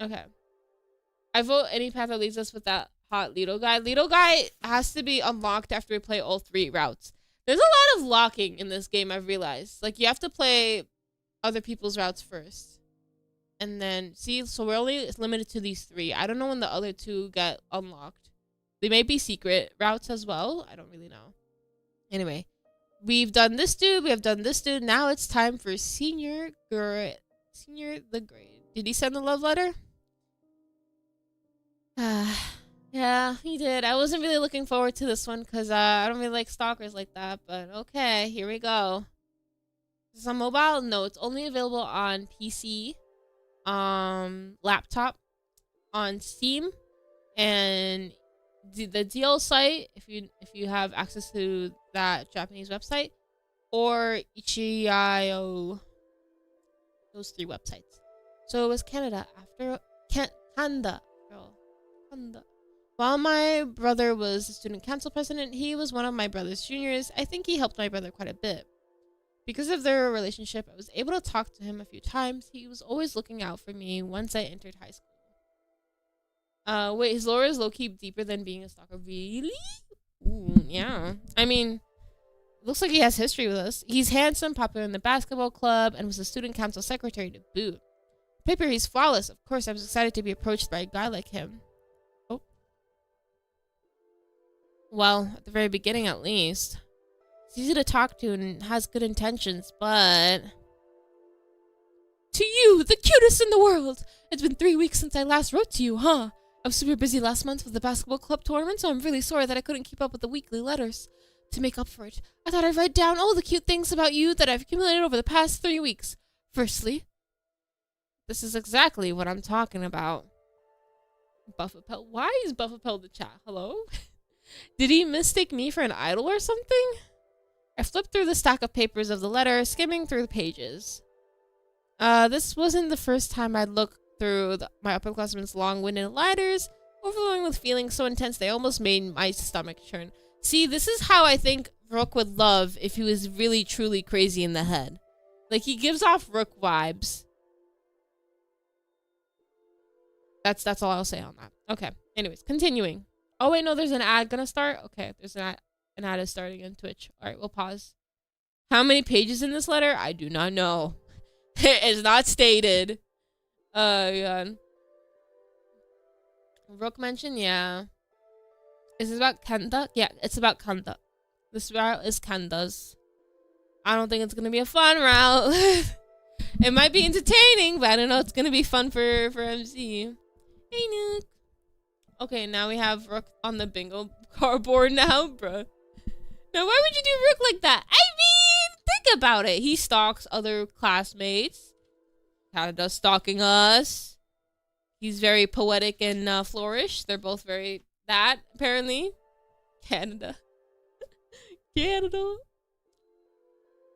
Okay. I vote any path that leads us with that hot Lido guy. Lido guy has to be unlocked after we play all 3 routes. There's a lot of locking in this game, I've realized. Like, you have to play other people's routes first. And then, see, so we're only limited to these 3. I don't know when the other 2 get unlocked. They may be secret routes as well. I don't really know. Anyway, we've done this dude. We have done this dude. Now it's time for Senior the Grade. Did he send the love letter? Yeah, he did. I wasn't really looking forward to this one because I don't really like stalkers like that. But okay, here we go. Is this on mobile? No, it's only available on PC, laptop, on Steam, and the DL site if you have access to that Japanese website, or Itch.io. Those 3 websites. So it was Canada after Canada. While my brother was the student council president, he was one of my brother's juniors. I think he helped my brother quite a bit. Because of their relationship, I was able to talk to him a few times. He was always looking out for me once I entered high school. Wait, his lore is low-key deeper than being a stalker. Really? Ooh, yeah. I mean, looks like he has history with us. He's handsome, popular in the basketball club, and was the student council secretary to boot. Paper, he's flawless. Of course, I was excited to be approached by a guy like him. Oh. Well, at the very beginning at least. He's easy to talk to and has good intentions, but... To you, the cutest in the world! It's been 3 weeks since I last wrote to you, huh? I was super busy last month with the basketball club tournament, so I'm really sorry that I couldn't keep up with the weekly letters. To make up for it, I thought I'd write down all the cute things about you that I've accumulated over the past 3 weeks. Firstly... This is exactly what I'm talking about. Buffapel. Why is Buffapel the chat? Hello? Did he mistake me for an idol or something? I flipped through the stack of papers of the letter, skimming through the pages. This wasn't the first time I'd looked through my upperclassmen's long-winded letters, overflowing with feelings so intense they almost made my stomach churn. See, this is how I think Rook would love if he was really, truly crazy in the head. Like, he gives off Rook vibes. That's all I'll say on that. Okay. Anyways, continuing. Oh, wait, no, there's an ad gonna start? Okay, there's an ad is starting in Twitch. All right, we'll pause. How many pages in this letter? I do not know. It's not stated. God. Rook mentioned, yeah. Is this about Kanda? Yeah, it's about Kanda. This route is Kanda's. I don't think it's gonna be a fun route. It might be entertaining, but I don't know it's gonna be fun for MC. Hey, Nook. Okay, now we have Rook on the bingo cardboard now, bruh. Now, why would you do Rook like that? I mean, think about it. He stalks other classmates. Canada's stalking us. He's very poetic and flourish. They're both very that, apparently. Canada. Canada.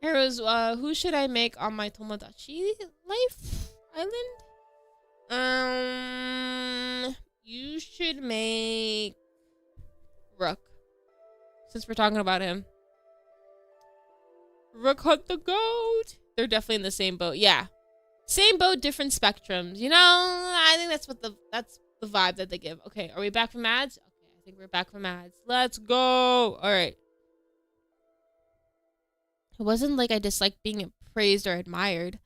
Heroes, who should I make on my Tomodachi life island? You should make Rook. Since we're talking about him. Rook hunt the goat. They're definitely in the same boat. Yeah. Same boat, different spectrums. You know, I think that's the vibe that they give. Okay, are we back from ads? Okay, I think we're back from ads. Let's go. All right. It wasn't like I disliked being praised or admired,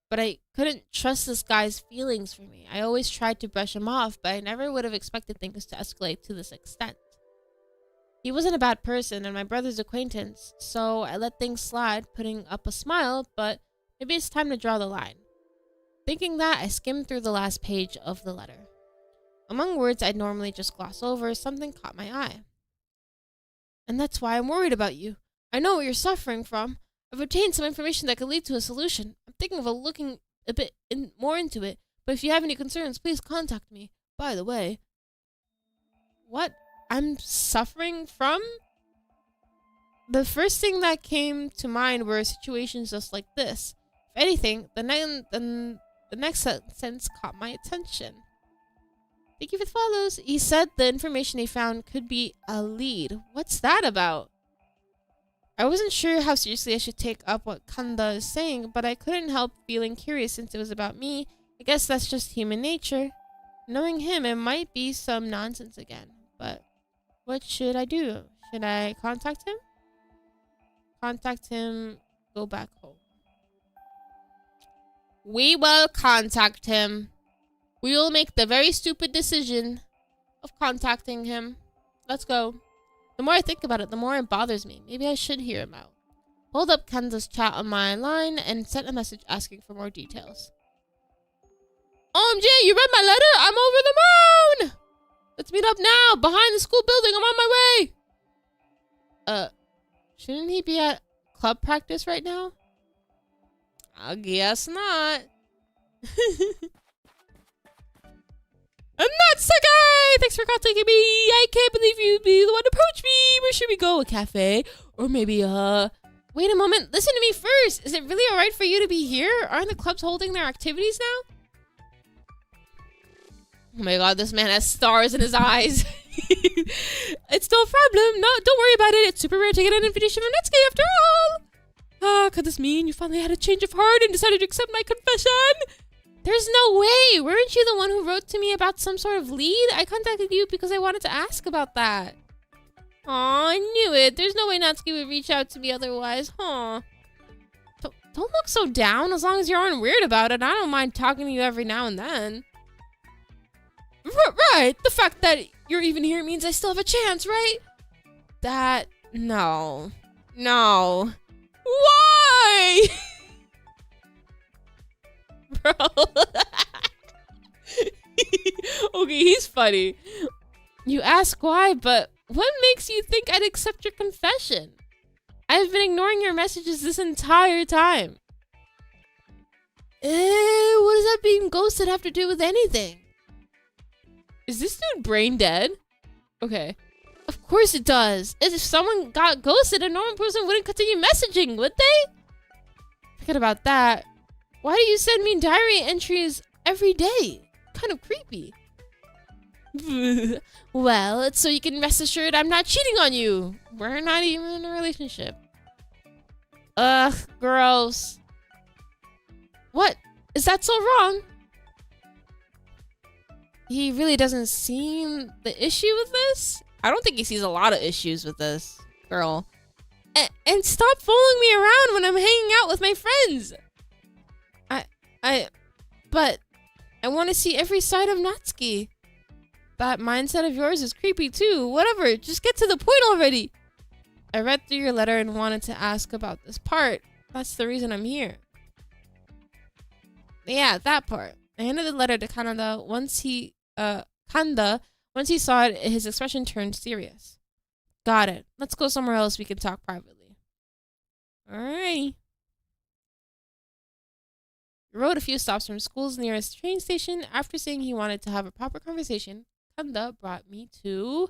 but I couldn't trust this guy's feelings for me. I always tried to brush him off, but I never would have expected things to escalate to this extent. He wasn't a bad person and my brother's acquaintance, so I let things slide, putting up a smile, but maybe it's time to draw the line. Thinking that, I skimmed through the last page of the letter. Among words I'd normally just gloss over, something caught my eye. And that's why I'm worried about you. I know what you're suffering from. I've obtained some information that could lead to a solution. I'm thinking of looking a bit more into it, but if you have any concerns, please contact me. By the way... What? I'm suffering from? The first thing that came to mind were situations just like this. If anything, the next sentence caught my attention. Thank you for the follows. He said the information he found could be a lead. What's that about? I wasn't sure how seriously I should take up what Kanda is saying, but I couldn't help feeling curious since it was about me. I guess that's just human nature. Knowing him, it might be some nonsense again. But what should I do? Should I contact him? Contact him, go back home. We will contact him. We will make the very stupid decision of contacting him. Let's go. The more I think about it, the more it bothers me. Maybe I should hear him out. Hold up Kenda's chat on my line and sent a message asking for more details. OMG, you read my letter? I'm over the moon! Let's meet up now, behind the school building. I'm on my way. Shouldn't he be at club practice right now? I guess not. I'm not Sakai! Thanks for contacting me. I can't believe you'd be the one to approach me. Where should we go? A cafe? Or maybe, Wait a moment. Listen to me first. Is it really alright for you to be here? Aren't the clubs holding their activities now? Oh my god, this man has stars in his eyes. It's no problem. No, don't worry about it. It's super rare to get an invitation from Netsuke after all. Ah, could this mean you finally had a change of heart and decided to accept my confession? There's no way! Weren't you the one who wrote to me about some sort of lead? I contacted you because I wanted to ask about that. Aw, I knew it. There's no way Natsuki would reach out to me otherwise. Huh. Don't look so down. As long as you aren't weird about it, I don't mind talking to you every now and then. Right! The fact that you're even here means I still have a chance, right? No. No. Why? Bro. Okay, he's funny. You ask why, but what makes you think I'd accept your confession? I've been ignoring your messages this entire time. What does that being ghosted have to do with anything? Is this dude brain dead? Okay. Of course it does. If someone got ghosted, a normal person wouldn't continue messaging, would they? Forget about that. Why do you send me diary entries every day? Kind of creepy. Well, it's so you can rest assured I'm not cheating on you. We're not even in a relationship. Ugh, gross. What? Is that so wrong? He really doesn't see the issue with this? I don't think he sees a lot of issues with this, girl. And stop following me around when I'm hanging out with my friends. But I want to see every side of Natsuki. That mindset of yours is creepy too. Whatever, just get to the point already. I read through your letter and wanted to ask about this part. That's the reason I'm here. Yeah, that part. I handed the letter to Kanda. Once he saw it, his expression turned serious. Got it. Let's go somewhere else we can talk privately. Alright. He rode a few stops from school's nearest train station. After saying he wanted to have a proper conversation, Kanda brought me to...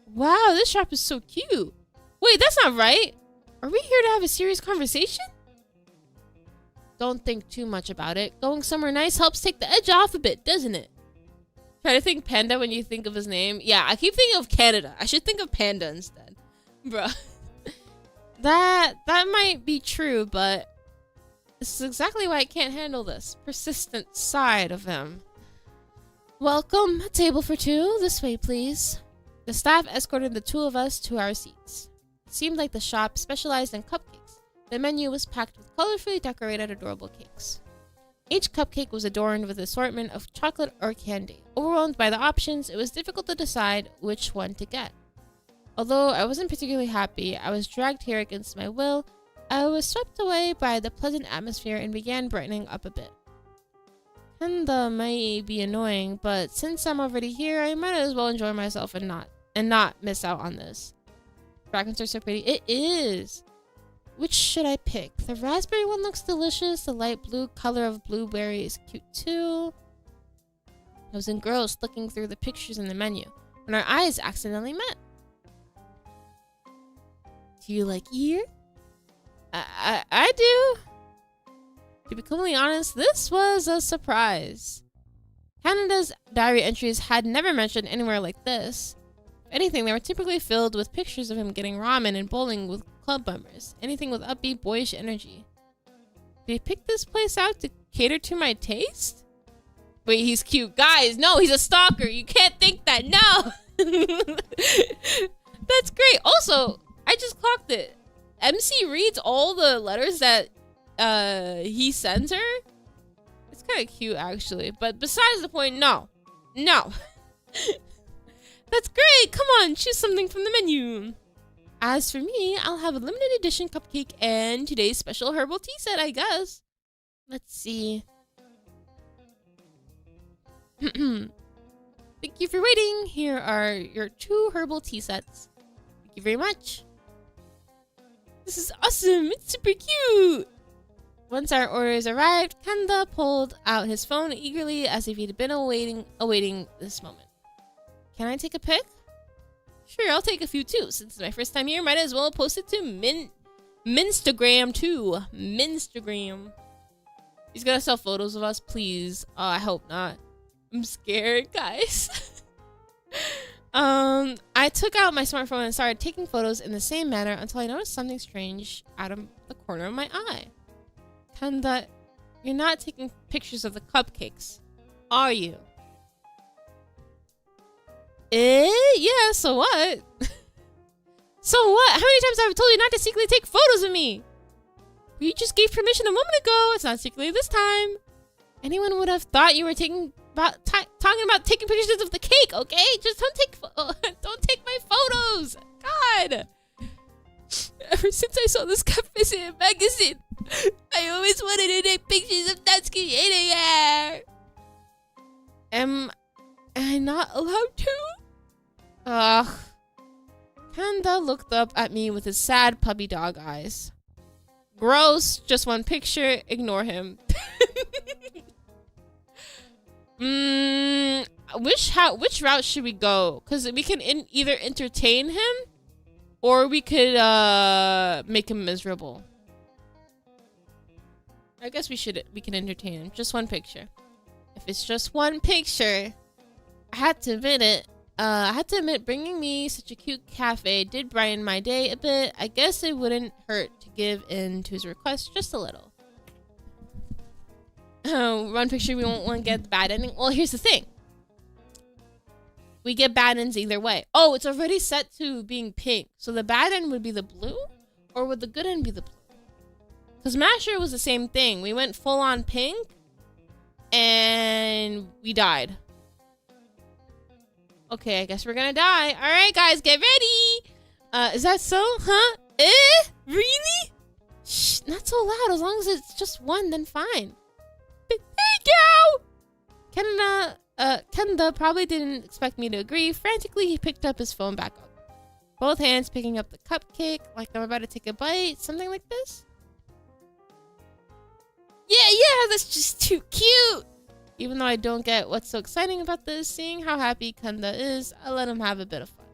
Wow, this shop is so cute. Wait, that's not right. Are we here to have a serious conversation? Don't think too much about it. Going somewhere nice helps take the edge off a bit, doesn't it? Try to think Panda when you think of his name. Yeah, I keep thinking of Canada. I should think of Panda instead. Bruh. That might be true, but this is exactly why I can't handle this persistent side of him. Welcome. A table for two. This way, please. The staff escorted the two of us to our seats. It seemed like the shop specialized in cupcakes. The menu was packed with colorfully decorated, adorable cakes. Each cupcake was adorned with an assortment of chocolate or candy. Overwhelmed by the options, it was difficult to decide which one to get. Although I wasn't particularly happy, I was dragged here against my will. I was swept away by the pleasant atmosphere and began brightening up a bit. Kanda may be annoying, but since I'm already here, I might as well enjoy myself and not miss out on this. Dragons are so pretty. It is! Which should I pick? The raspberry one looks delicious. The light blue color of blueberry is cute too. I was engrossed looking through the pictures in the menu when our eyes accidentally met. Do you like ear? I do. To be completely honest, this was a surprise. Canada's diary entries had never mentioned anywhere like this. If anything, they were typically filled with pictures of him getting ramen and bowling with club members. Anything with upbeat, boyish energy. Did he pick this place out to cater to my taste? Wait, he's cute. Guys, no, he's a stalker. You can't think that. No. That's great. Also, I just clocked it. MC reads all the letters that he sends her. It's kind of cute, actually. But besides the point, no. No. That's great. Come on, choose something from the menu. As for me, I'll have a limited edition cupcake and today's special herbal tea set, I guess. Let's see. Thank you for waiting. Here are your 2 herbal tea sets. Thank you very much. This is awesome. It's super cute. Once our orders arrived, Kanda pulled out his phone eagerly as if he'd been awaiting this moment. Can I take a pic? Sure, I'll take a few too. Since it's my first time here, might as well post it to Minstagram too. Minstagram. He's gonna sell photos of us, please. Oh, I hope not. I'm scared, guys. I took out my smartphone and started taking photos in the same manner until I noticed something strange out of the corner of my eye. Kanda, you're not taking pictures of the cupcakes, are you? Yeah, so what? So what? How many times have I told you not to secretly take photos of me? You just gave permission a moment ago. It's not secretly this time. Anyone would have thought you were talking about taking pictures of the cake, okay? Just don't take my photos. God. Ever since I saw this Cafe magazine, I always wanted to take pictures of Natsuki eating her. Am I not allowed to? Ugh. Kanda looked up at me with his sad puppy dog eyes. Gross. Just one picture. Ignore him. Which route should we go? Because we can either entertain him or we could make him miserable. I guess we can entertain him. Just one picture. If it's just one picture, I had to admit bringing me such a cute cafe did brighten my day a bit. I guess it wouldn't hurt to give in to his request just a little. One picture, we won't want to get the bad ending. Well, here's the thing. We get bad ends either way. Oh, it's already set to being pink. So the bad end would be the blue? Or would the good end be the blue? Because Masher was the same thing. We went full on pink. And we died. Okay, I guess we're gonna die. Alright, guys, get ready. Is that so? Huh? Really? Shh, not so loud. As long as it's just one, then fine. Thank you! Kanda probably didn't expect me to agree. Frantically, he picked up his phone back up. Both hands picking up the cupcake, like I'm about to take a bite. Something like this? Yeah, that's just too cute! Even though I don't get what's so exciting about this, seeing how happy Kanda is, I let him have a bit of fun.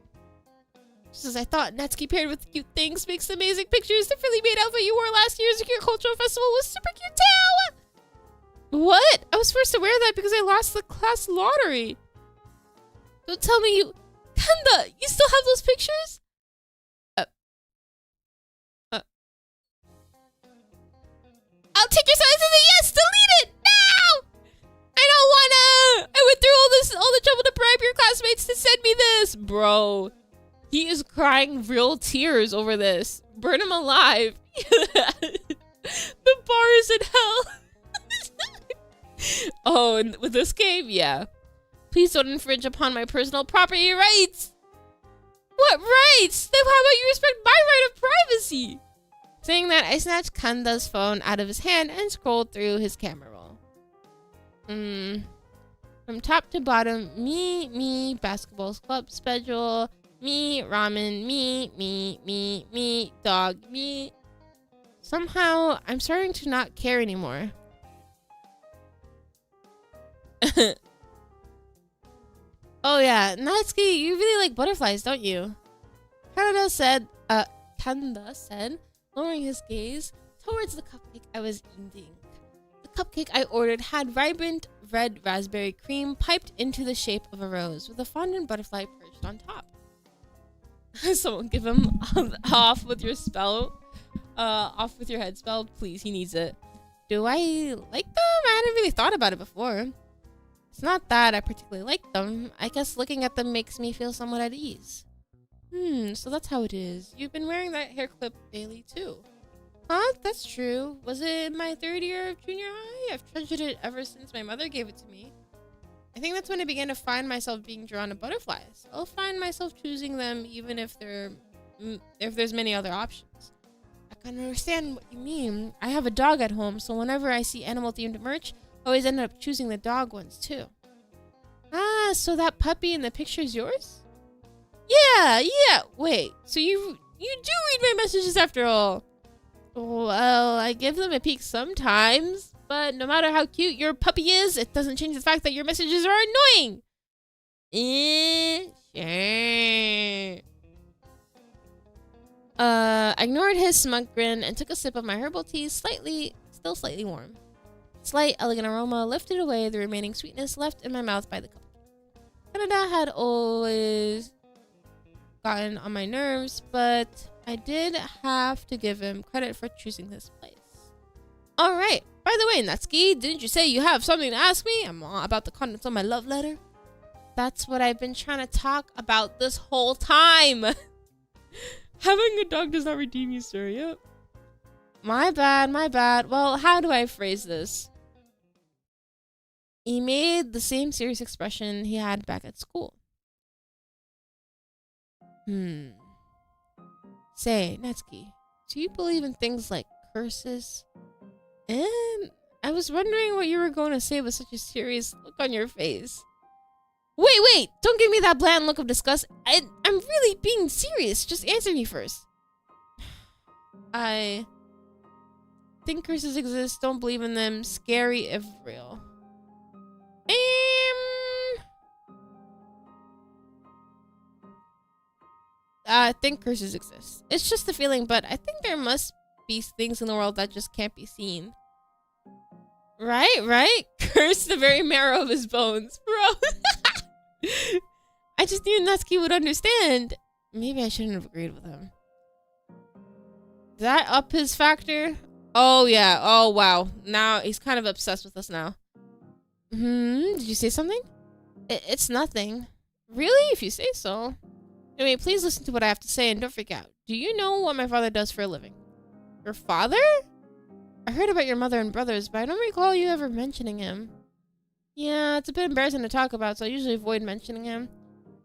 Just as I thought, Natsuki paired with cute things makes amazing pictures. The frilly maid outfit you wore last year's cultural festival was super cute too! What? I was forced to wear that because I lost the class lottery. Don't tell me you... Kanda, you still have those pictures? I'll take your silence as a yes! Delete it! No! I don't wanna! I went through all the trouble to bribe your classmates to send me this! Bro, he is crying real tears over this. Burn him alive. The bar is in hell. Oh, and with this game, yeah. Please don't infringe upon my personal property rights. What rights? Then how about you respect my right of privacy? Saying that, I snatched Kanda's phone out of his hand and scrolled through his camera roll. From top to bottom, me, basketball club schedule, me, ramen, me, dog, me. Somehow, I'm starting to not care anymore. Oh yeah, Natsuki, you really like butterflies, don't you? Kanda said, lowering his gaze towards the cupcake I was eating. The cupcake I ordered had vibrant red raspberry cream piped into the shape of a rose with a fondant butterfly perched on top. Someone give him off with your spell. Off with your head spell. Please, he needs it. Do I like them? I hadn't really thought about it before. It's not that I particularly like them. I guess looking at them makes me feel somewhat at ease. So that's how it is. You've been wearing that hair clip daily too. Huh? That's true. Was it my 3rd year of junior high? I've treasured it ever since my mother gave it to me. I think that's when I began to find myself being drawn to butterflies. I'll find myself choosing them even if there's many other options. I can understand what you mean. I have a dog at home, so whenever I see animal-themed merch, I always end up choosing the dog ones too. Ah, so that puppy in the picture is yours? Yeah. Wait, so you do read my messages after all? Well, I give them a peek sometimes, but no matter how cute your puppy is, it doesn't change the fact that your messages are annoying. Sure. I ignored his smug grin and took a sip of my herbal tea, still slightly warm. Slight, elegant aroma lifted away the remaining sweetness left in my mouth by the cup. Canada had always gotten on my nerves, but I did have to give him credit for choosing this place. Alright, by the way, Natsuki, didn't you say you have something to ask me? I'm about the contents of my love letter. That's what I've been trying to talk about this whole time. Having a dog does not redeem you, sir. Yep. My bad. Well, how do I phrase this? He made the same serious expression he had back at school. Say, Natsuki, do you believe in things like curses? And I was wondering what you were going to say with such a serious look on your face. Wait, don't give me that bland look of disgust. I'm really being serious. Just answer me first. I think curses exist, don't believe in them, scary if real. I think curses exist. It's just a feeling, but I think there must be things in the world that just can't be seen. Right? Curse the very marrow of his bones, bro. I just knew Natsuki would understand. Maybe I shouldn't have agreed with him. Did that up his factor? Oh, yeah. Oh, wow. Now he's kind of obsessed with us now. Did you say something? It's nothing. Really? If you say so. Anyway, please listen to what I have to say and don't freak out. Do you know what my father does for a living? Your father? I heard about your mother and brothers, but I don't recall you ever mentioning him. Yeah, it's a bit embarrassing to talk about, so I usually avoid mentioning him.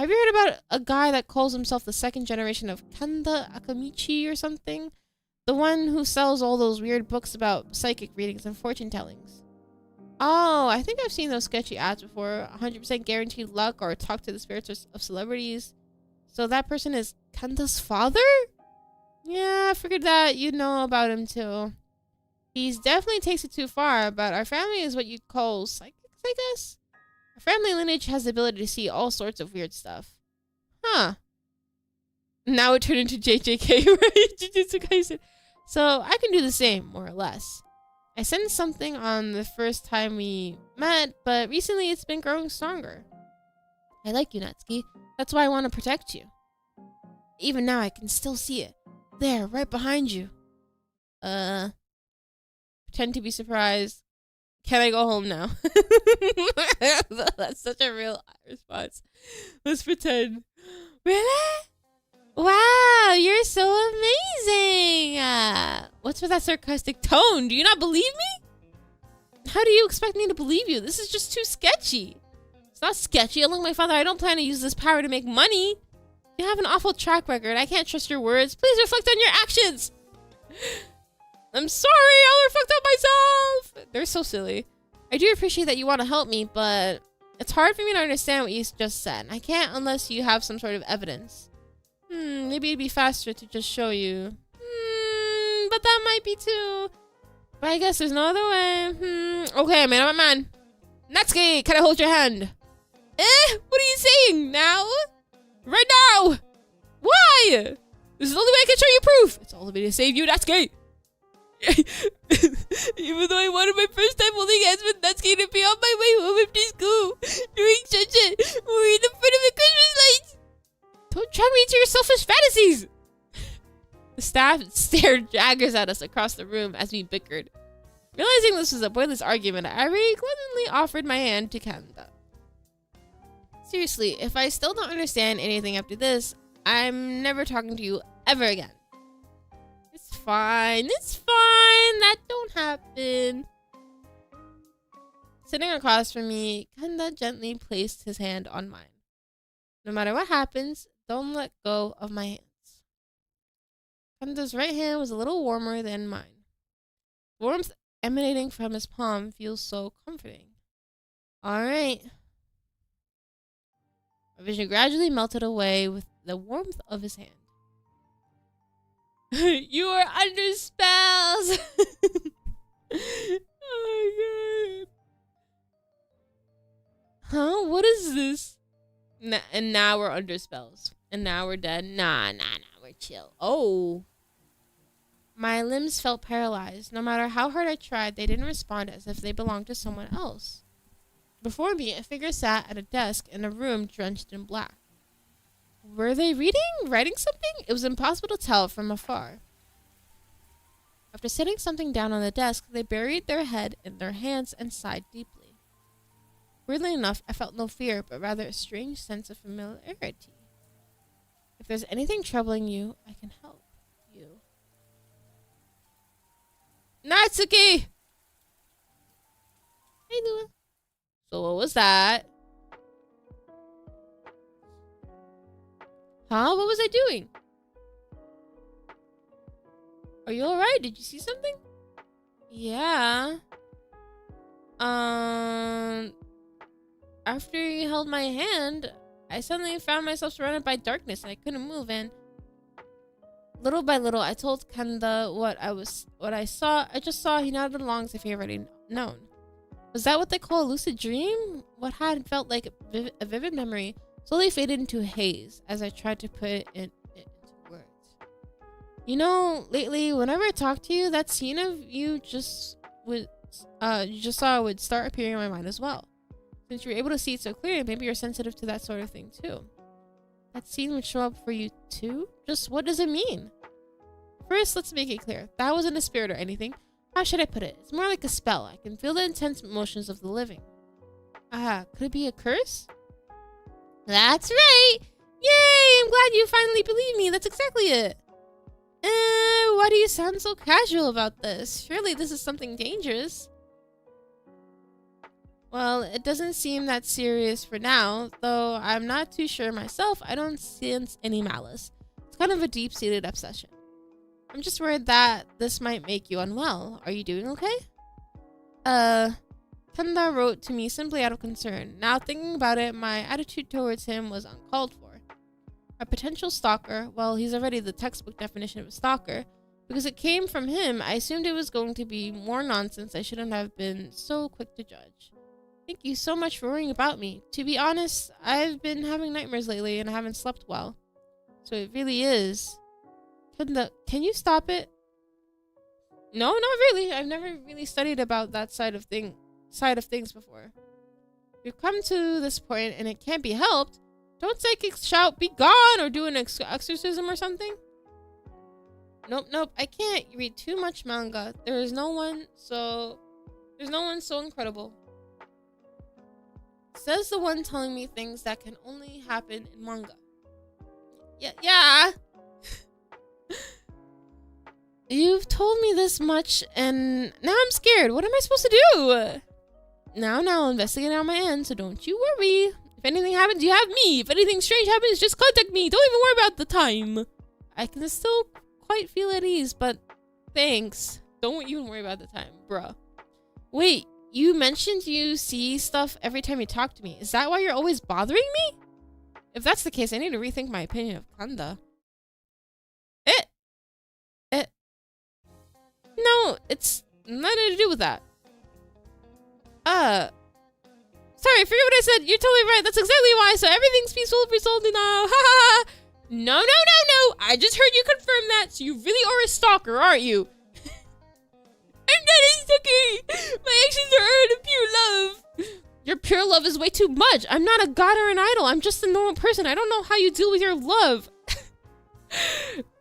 Have you heard about a guy that calls himself the 2nd generation of Kanda Akamichi or something? The one who sells all those weird books about psychic readings and fortune tellings. Oh, I think I've seen those sketchy ads before. 100% guaranteed luck or talk to the spirits of celebrities. So that person is Kanda's father? Yeah, I figured that you'd know about him too. He definitely takes it too far, but our family is what you'd call psychics, I guess? Our family lineage has the ability to see all sorts of weird stuff. Huh. Now it turned into JJK, right? Jujutsu Kaisen. So I can do the same, more or less. I sensed something on the first time we met, but recently it's been growing stronger. I like you, Natsuki. That's why I want to protect you. Even now, I can still see it. There, right behind you. Pretend to be surprised. Can I go home now? That's such a real response. Let's pretend. Really? Wow, you're so amazing. What's with that sarcastic tone? Do you not believe me? How do you expect me to believe you? This is just too sketchy. It's not sketchy. Unlike my father, I don't plan to use this power to make money. You have an awful track record. I can't trust your words. Please reflect on your actions. I'm sorry. I'll reflect on myself. They're so silly. I do appreciate that you want to help me, but it's hard for me to understand what you just said. I can't unless you have some sort of evidence. Maybe it'd be faster to just show you. But that might be too. But I guess there's no other way. Okay, man, I'm a man. Natsuki, can I hold your hand? What are you saying now? Right now! Why? This is the only way I can show you proof. It's all the way to save you, Natsuki. Even though I wanted my first time holding hands with Natsuki to be on my way home after school during sunset, we're in the front of the Christmas lights. Don't drag me into your selfish fantasies. The staff stared daggers at us across the room as we bickered. Realizing this was a pointless argument, I reluctantly offered my hand to Kanda. Seriously, if I still don't understand anything after this, I'm never talking to you ever again. It's fine. It's fine. That don't happen. Sitting across from me, Kanda gently placed his hand on mine. No matter what happens, don't let go of my hands. Kanda's right hand was a little warmer than mine. The warmth emanating from his palm feels so comforting. All right. My vision gradually melted away with the warmth of his hand. You are under spells! Oh my god. Huh? What is this? And now we're under spells. And now we're dead. Nah, we're chill. Oh. My limbs felt paralyzed. No matter how hard I tried, they didn't respond as if they belonged to someone else. Before me, a figure sat at a desk in a room drenched in black. Were they writing something? It was impossible to tell from afar. After setting something down on the desk, they buried their head in their hands and sighed deeply. Weirdly enough, I felt no fear, but rather a strange sense of familiarity. If there's anything troubling you, I can help you. Natsuki! Hey, Lua. So what was that? Huh? What was I doing? Are you alright? Did you see something? Yeah. After you held my hand, I suddenly found myself surrounded by darkness and I couldn't move, and little by little I told Kanda what I saw. I just saw he nodded along as if he already known. Was that what they call a lucid dream? What had felt like a vivid memory slowly faded into a haze as I tried to put it into words. You know, lately, whenever I talk to you, that scene of you just saw would start appearing in my mind as well. Since you're able to see it so clearly, maybe you're sensitive to that sort of thing too. That scene would show up for you too? Just what does it mean? First, let's make it clear. That wasn't a spirit or anything. How should I put it? It's more like a spell. I can feel the intense emotions of the living. Could it be a curse? That's right! Yay! I'm glad you finally believe me. That's exactly it. Why do you sound so casual about this? Surely this is something dangerous. Well, it doesn't seem that serious for now, though I'm not too sure myself. I don't sense any malice. It's kind of a deep-seated obsession. I'm just worried that this might make you unwell. Are you doing okay? Kanda wrote to me simply out of concern. Now thinking about it, my attitude towards him was uncalled for. A potential stalker, well, he's already the textbook definition of a stalker. Because it came from him, I assumed it was going to be more nonsense. I shouldn't have been so quick to judge. Thank you so much for worrying about me. To be honest, I've been having nightmares lately and I haven't slept well. So it really is. Can you stop it? No, not really. I've never really studied about that side of things before. We've come to this point and it can't be helped. Don't psychics shout, "Be gone!" or do an exorcism or something? Nope. I can't read too much manga. There's no one so incredible. Says the one telling me things that can only happen in manga. Yeah. You've told me this much, and now I'm scared. What am I supposed to do? Now I'll investigate on my end, so don't you worry. If anything happens, you have me. If anything strange happens, just contact me. Don't even worry about the time. I can still quite feel at ease, but thanks. Don't even worry about the time, bruh. Wait, you mentioned you see stuff every time you talk to me. Is that why you're always bothering me? If that's the case, I need to rethink my opinion of Kanda. No, it's nothing to do with that. Sorry, forget what I said. You're totally right. That's exactly why. So everything's peaceful, resolved now. Ha ha ha. No. I just heard you confirm that. So you really are a stalker, aren't you? I'm not a stalker. My actions are out of pure love. Your pure love is way too much. I'm not a god or an idol. I'm just a normal person. I don't know how you deal with your love.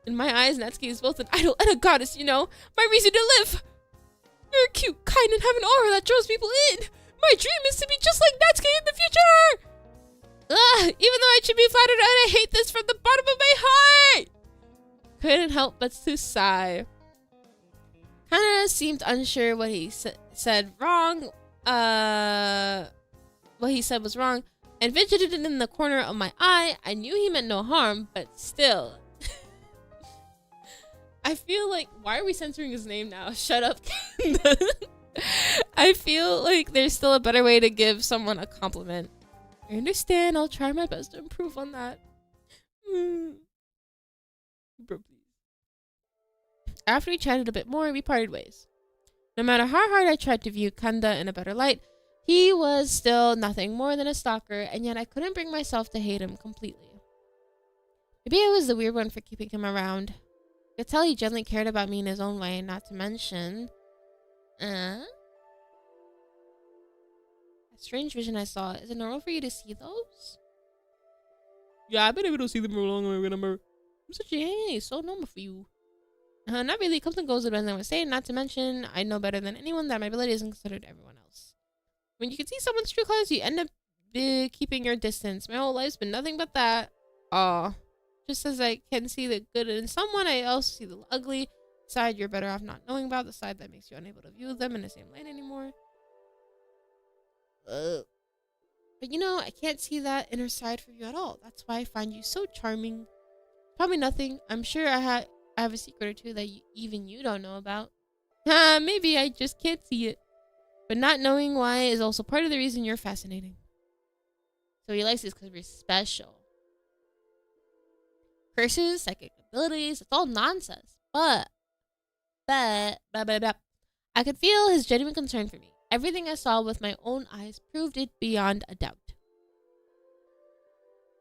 In my eyes, Natsuki is both an idol and a goddess, you know? My reason to live. You're cute, kind, and have an aura that draws people in. My dream is to be just like Natsuki in the future. Ugh, even though I should be flattered, I hate this from the bottom of my heart. Couldn't help but to sigh. Kinda seemed unsure what he said wrong. What he said was wrong, and fidgeted in the corner of my eye. I knew he meant no harm, but still. I feel like, why are we censoring his name now? Shut up. I feel like there's still a better way to give someone a compliment. I understand. I'll try my best to improve on that. Bro, please. After we chatted a bit more, we parted ways. No matter how hard I tried to view Kanda in a better light, he was still nothing more than a stalker, and yet I couldn't bring myself to hate him completely. Maybe I was the weird one for keeping him around. I could tell he generally cared about me in his own way, not to mention... a strange vision I saw. Is it normal for you to see those? Yeah, I've been able to see them for a long time. I'm such a hey, so normal for you. Not really. Comes and goes, depends on what I say. Not to mention, I know better than anyone that my ability isn't considered everyone else. When you can see someone's true colors, you end up keeping your distance. My whole life's been nothing but that. Just as I can see the good in someone, I also see the ugly side you're better off not knowing about, the side that makes you unable to view them in the same light anymore. But you know, I can't see that inner side for you at all. That's why I find you so charming. Probably nothing. I'm sure I have a secret or two that even you don't know about. Maybe I just can't see it. But not knowing why is also part of the reason you're fascinating. So he likes us because we're special. Curses, psychic abilities, it's all nonsense. But I could feel his genuine concern for me. Everything I saw with my own eyes proved it beyond a doubt.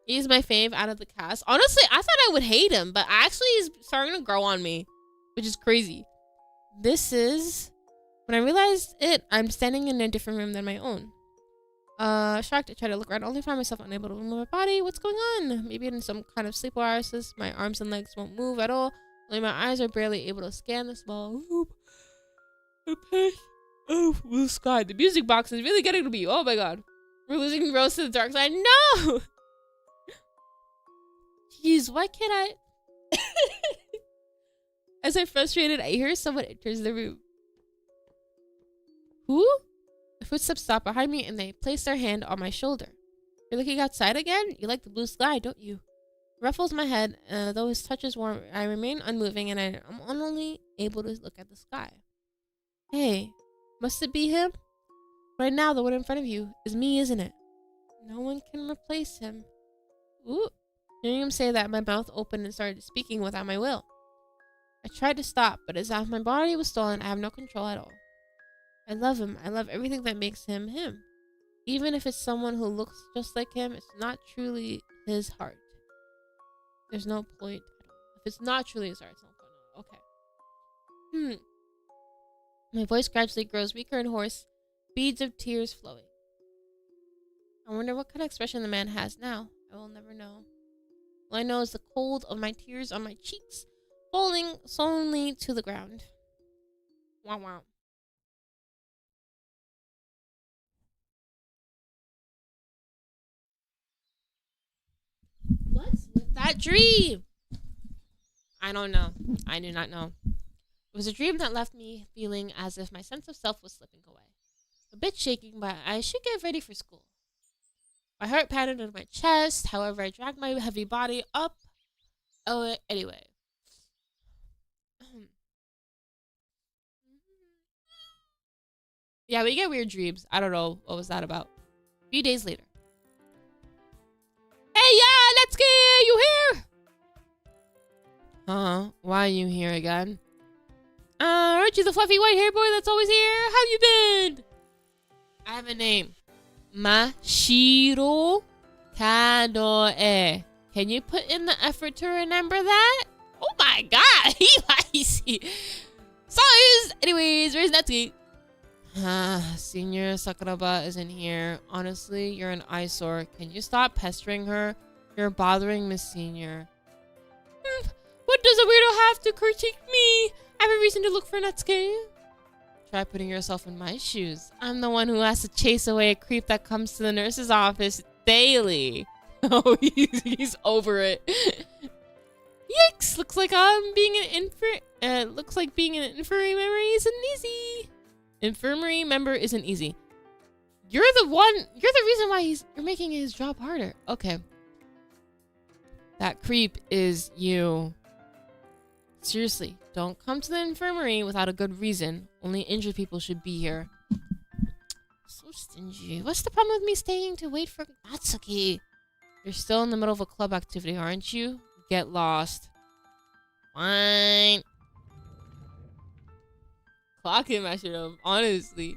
He's my fave out of the cast. Honestly, I thought I would hate him, but actually he's starting to grow on me, which is crazy. This is... When I realized it, I'm standing in a different room than my own. Shocked, I tried to look around, only find myself unable to move my body. What's going on? Maybe in some kind of sleep paralysis. My arms and legs won't move at all. Only my eyes are barely able to scan the small room. Oh, blue sky. The music box is really getting to me. Oh my god. We're losing Rose to the dark side. No! Jeez, why can't I? As I'm frustrated, I hear someone enters the room. Who? The footsteps stop behind me and they place their hand on my shoulder. You're looking outside again? You like the blue sky, don't you? Ruffles my head, though his touch is warm. I remain unmoving and I'm only able to look at the sky. Hey, must it be him? Right now, the one in front of you is me, isn't it? No one can replace him. Ooh. Hearing him say that, my mouth opened and started speaking without my will. I tried to stop, but as if my body was stolen, I have no control at all. I love him. I love everything that makes him him. Even if it's someone who looks just like him, it's not truly his heart. There's no point. If it's not truly his heart, it's no point. Okay. My voice gradually grows weaker and hoarse, beads of tears flowing. I wonder what kind of expression the man has now. I will never know. All I know is the cold of my tears on my cheeks, falling sullenly to the ground. Wow, wow. What's with that dream? I don't know. I do not know. It was a dream that left me feeling as if my sense of self was slipping away. A bit shaking, but I should get ready for school. My heart pounded in my chest. However, I dragged my heavy body up. Oh, anyway. Yeah, we get weird dreams. I don't know. What was that about? A few days later. Hey, yeah, let's get you here. Why are you here again? Aren't you the fluffy white hair boy that's always here? How you been? I have a name. Mashiro Kanoe. Can you put in the effort to remember that? Oh my god, he likes it. Sorry. Anyways, where's Natsuki? Senior Sakuraba isn't here. Honestly, you're an eyesore. Can you stop pestering her? You're bothering Miss Senior. What does a weirdo have to critique me? I have a reason to look for Natsuki. Try putting yourself in my shoes. I'm the one who has to chase away a creep that comes to the nurse's office daily. Oh, he's over it. Yikes! Looks like being an infirmary member isn't easy. Infirmary member isn't easy. You're the reason why you're making his job harder. Okay. That creep is you. Seriously, don't come to the infirmary without a good reason. Only injured people should be here. So stingy. What's the problem with me staying to wait for Natsuki? You're still in the middle of a club activity, aren't you? Get lost. Fine. Clock him, I should have. Honestly.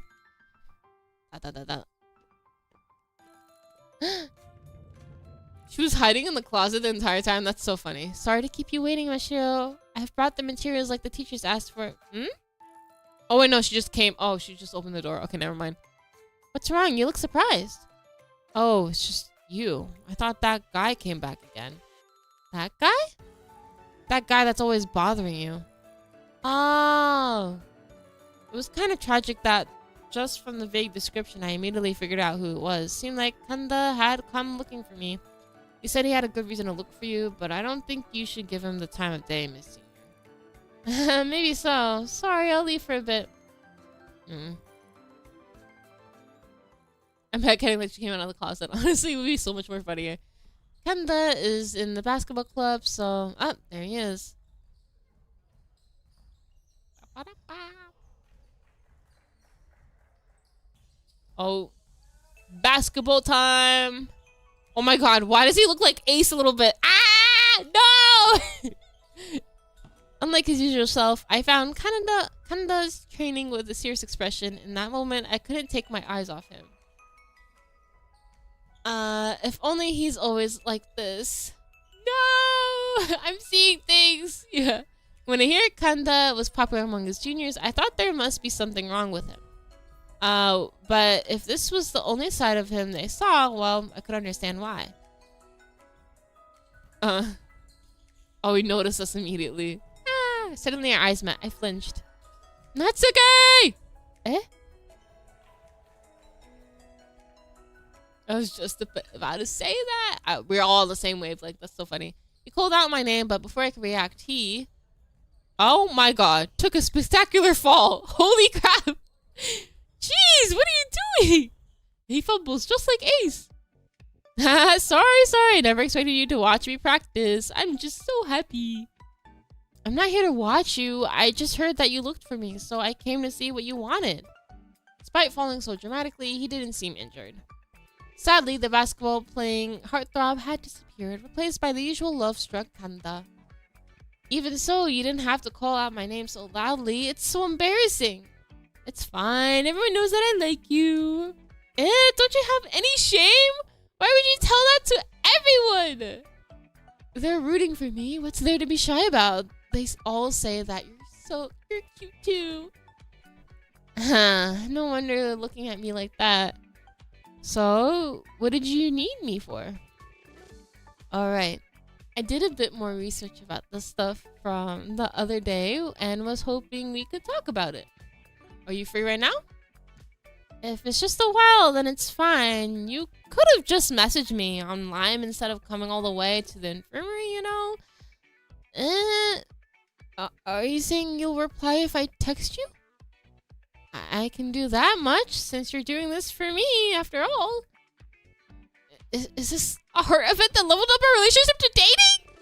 She was hiding in the closet the entire time. That's so funny. Sorry to keep you waiting, Mashiro. I've brought the materials like the teachers asked for. Oh, wait, no. She just came. Oh, she just opened the door. Okay, never mind. What's wrong? You look surprised. Oh, it's just you. I thought that guy came back again. That guy? That guy that's always bothering you. Oh. It was kind of tragic that just from the vague description, I immediately figured out who it was. Seemed like Kanda had come looking for me. He said he had a good reason to look for you, but I don't think you should give him the time of day, Miss Senior. Maybe so. Sorry, I'll leave for a bit. I'm kidding that she came out of the closet. Honestly, it would be so much more funnier. Kanda is in the basketball club, so... Oh, there he is. Oh. Basketball time! Oh my god, why does he look like Ace a little bit? Ah! No! Unlike his usual self, I found Kanda's training with a serious expression. In that moment, I couldn't take my eyes off him. If only he's always like this. No! I'm seeing things! Yeah. When I hear Kanda was popular among his juniors, I thought there must be something wrong with him. But if this was the only side of him they saw, well, I could understand why. Oh, he noticed us immediately. Ah! Suddenly our eyes met. I flinched. Natsuki! Eh? I was just about to say that. We're all on the same wavelength. That's so funny. He called out my name, but before I could react, he... Oh my god. Took a spectacular fall. Holy crap. Jeez, what are you doing? He fumbles just like Ace. Sorry. Never expected you to watch me practice. I'm just so happy. I'm not here to watch you. I just heard that you looked for me, so I came to see what you wanted. Despite falling so dramatically, he didn't seem injured. Sadly, the basketball-playing heartthrob had disappeared, replaced by the usual love-struck Kanda. Even so, you didn't have to call out my name so loudly. It's so embarrassing. It's fine. Everyone knows that I like you. Don't you have any shame? Why would you tell that to everyone? They're rooting for me. What's there to be shy about? They all say that you're cute too. No wonder they're looking at me like that. So, what did you need me for? Alright. I did a bit more research about this stuff from the other day and was hoping we could talk about it. Are you free right now? If it's just a while, then it's fine. You could have just messaged me online instead of coming all the way to the infirmary, you know? Are you saying you'll reply if I text you? I can do that much since you're doing this for me, after all. Is this a heart event that leveled up our relationship to dating?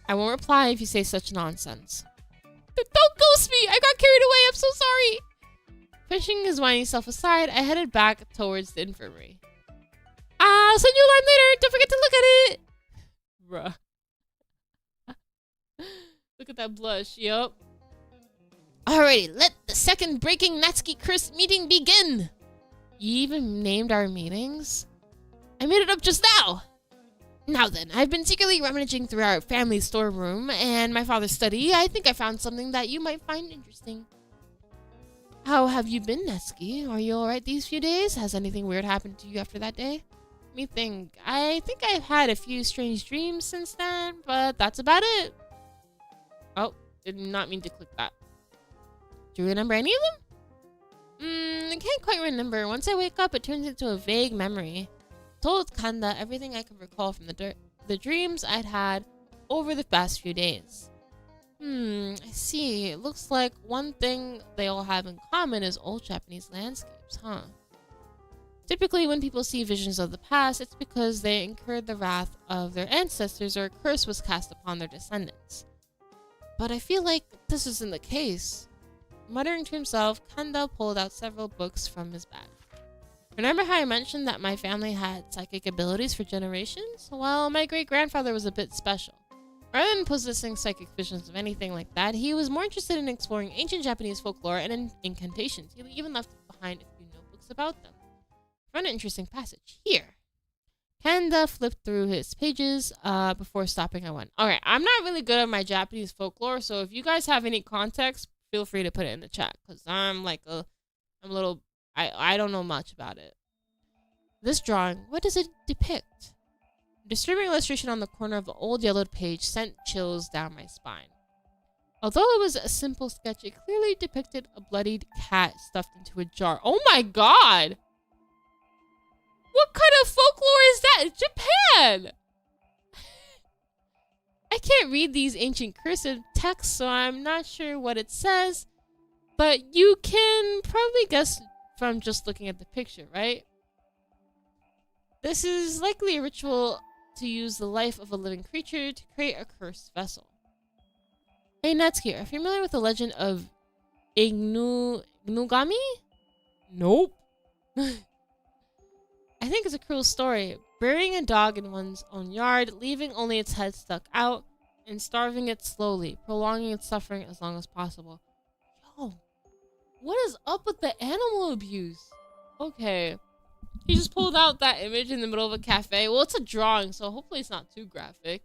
I won't reply if you say such nonsense. Don't ghost me! I got carried away, I'm so sorry! Pushing his whiny self aside, I headed back towards the infirmary. I'll send you a line later! Don't forget to look at it! Bruh. Look at that blush, yup. Alrighty, let the second Breaking Natsuki Curse meeting begin! You even named our meetings? I made it up just now! Now then, I've been secretly rummaging through our family storeroom and my father's study. I think I found something that you might find interesting. How have you been, Natsuki? Are you alright these few days? Has anything weird happened to you after that day? Let me think. I think I've had a few strange dreams since then, but that's about it. Oh, did not mean to click that. Do you remember any of them? I can't quite remember. Once I wake up, it turns into a vague memory. told Kanda everything I could recall from the dreams I'd had over the past few days. I see. It looks like one thing they all have in common is old Japanese landscapes, huh? Typically, when people see visions of the past, it's because they incurred the wrath of their ancestors or a curse was cast upon their descendants. But I feel like this isn't the case. Muttering to himself, Kanda pulled out several books from his bag. Remember how I mentioned that my family had psychic abilities for generations? Well, my great-grandfather was a bit special. Rather than possessing psychic visions of anything like that, he was more interested in exploring ancient Japanese folklore and incantations. He even left behind a few notebooks about them. I found an interesting passage here. Kanda flipped through his pages before stopping at one. Alright, I'm not really good at my Japanese folklore, so if you guys have any context, feel free to put it in the chat, because I'm a little, I don't know much about it. This drawing, what does it depict? A disturbing illustration on the corner of the old yellowed page sent chills down my spine. Although it was a simple sketch, it clearly depicted a bloodied cat stuffed into a jar. Oh my god! What kind of folklore is that? It's Japan! I can't read these ancient cursive texts, so I'm not sure what it says. But you can probably guess from just looking at the picture, right? This is likely a ritual to use the life of a living creature to create a cursed vessel. Hey Netsuki, are you familiar with the legend of Ignugami? Nope. I think it's a cruel story. Burying a dog in one's own yard, leaving only its head stuck out, and starving it slowly, prolonging its suffering as long as possible. Yo, what is up with the animal abuse? Okay. He just pulled out that image in the middle of a cafe. Well, it's a drawing, so hopefully it's not too graphic.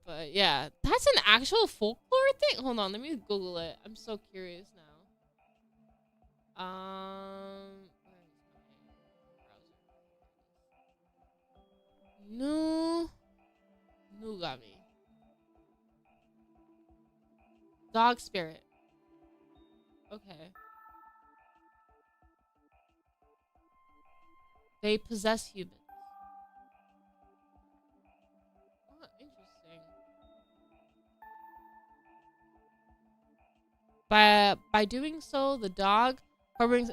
But yeah, that's an actual folklore thing? Hold on, let me Google it. I'm so curious now. Nugami. Dog spirit. Okay. They possess humans. Oh, interesting. By doing so, the dog, harboring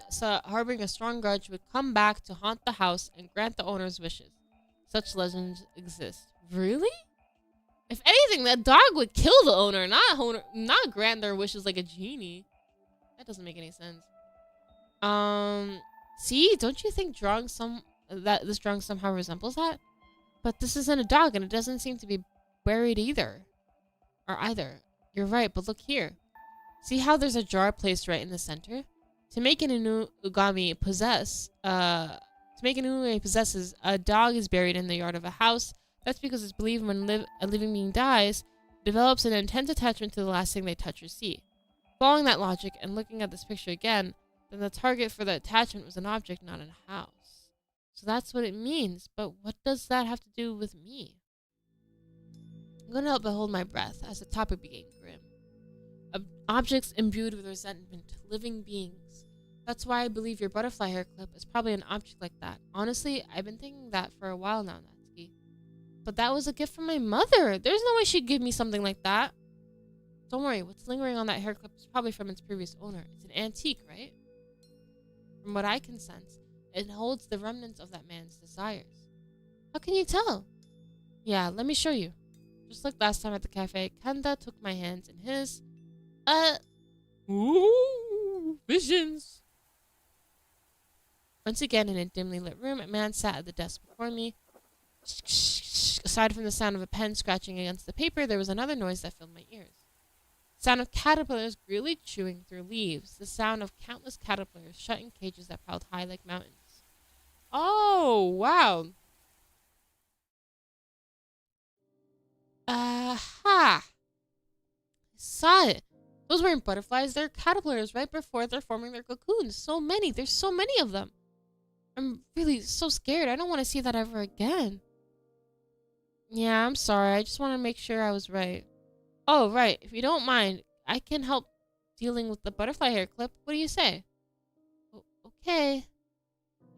a strong grudge, would come back to haunt the house and grant the owner's wishes. Such legends exist. Really? If anything, that dog would kill the owner, not grant their wishes like a genie. That doesn't make any sense. See, don't you think this drawing somehow resembles that? But this isn't a dog, and it doesn't seem to be buried either. You're right, but look here. See how there's a jar placed right in the center? To make an Inugami possesses, a dog is buried in the yard of a house. That's because it's believed when a living being dies, it develops an intense attachment to the last thing they touch or see. Following that logic and looking at this picture again, then the target for the attachment was an object, not a house. So that's what it means, but what does that have to do with me? I'm going to help but hold my breath as the topic became grim. Objects imbued with resentment, living beings. That's why I believe your butterfly hair clip is probably an object like that. Honestly, I've been thinking that for a while now, Natsuki. But that was a gift from my mother. There's no way she'd give me something like that. Don't worry, what's lingering on that hair clip is probably from its previous owner. It's an antique, right? From what I can sense, it holds the remnants of that man's desires. How can you tell? Yeah, let me show you. Just like last time at the cafe, Kanda took my hands in his. Ooh, visions. Once again, in a dimly lit room, a man sat at the desk before me. Aside from the sound of a pen scratching against the paper, there was another noise that filled my ears. The sound of caterpillars greedily chewing through leaves. The sound of countless caterpillars shut in cages that piled high like mountains. Oh, wow. Aha! I saw it. Those weren't butterflies, they're caterpillars right before they're forming their cocoons. So many. There's so many of them. I'm really so scared. I don't want to see that ever again. Yeah, I'm sorry. I just want to make sure I was right. Oh, right. If you don't mind, I can help dealing with the butterfly hair clip. What do you say? Okay.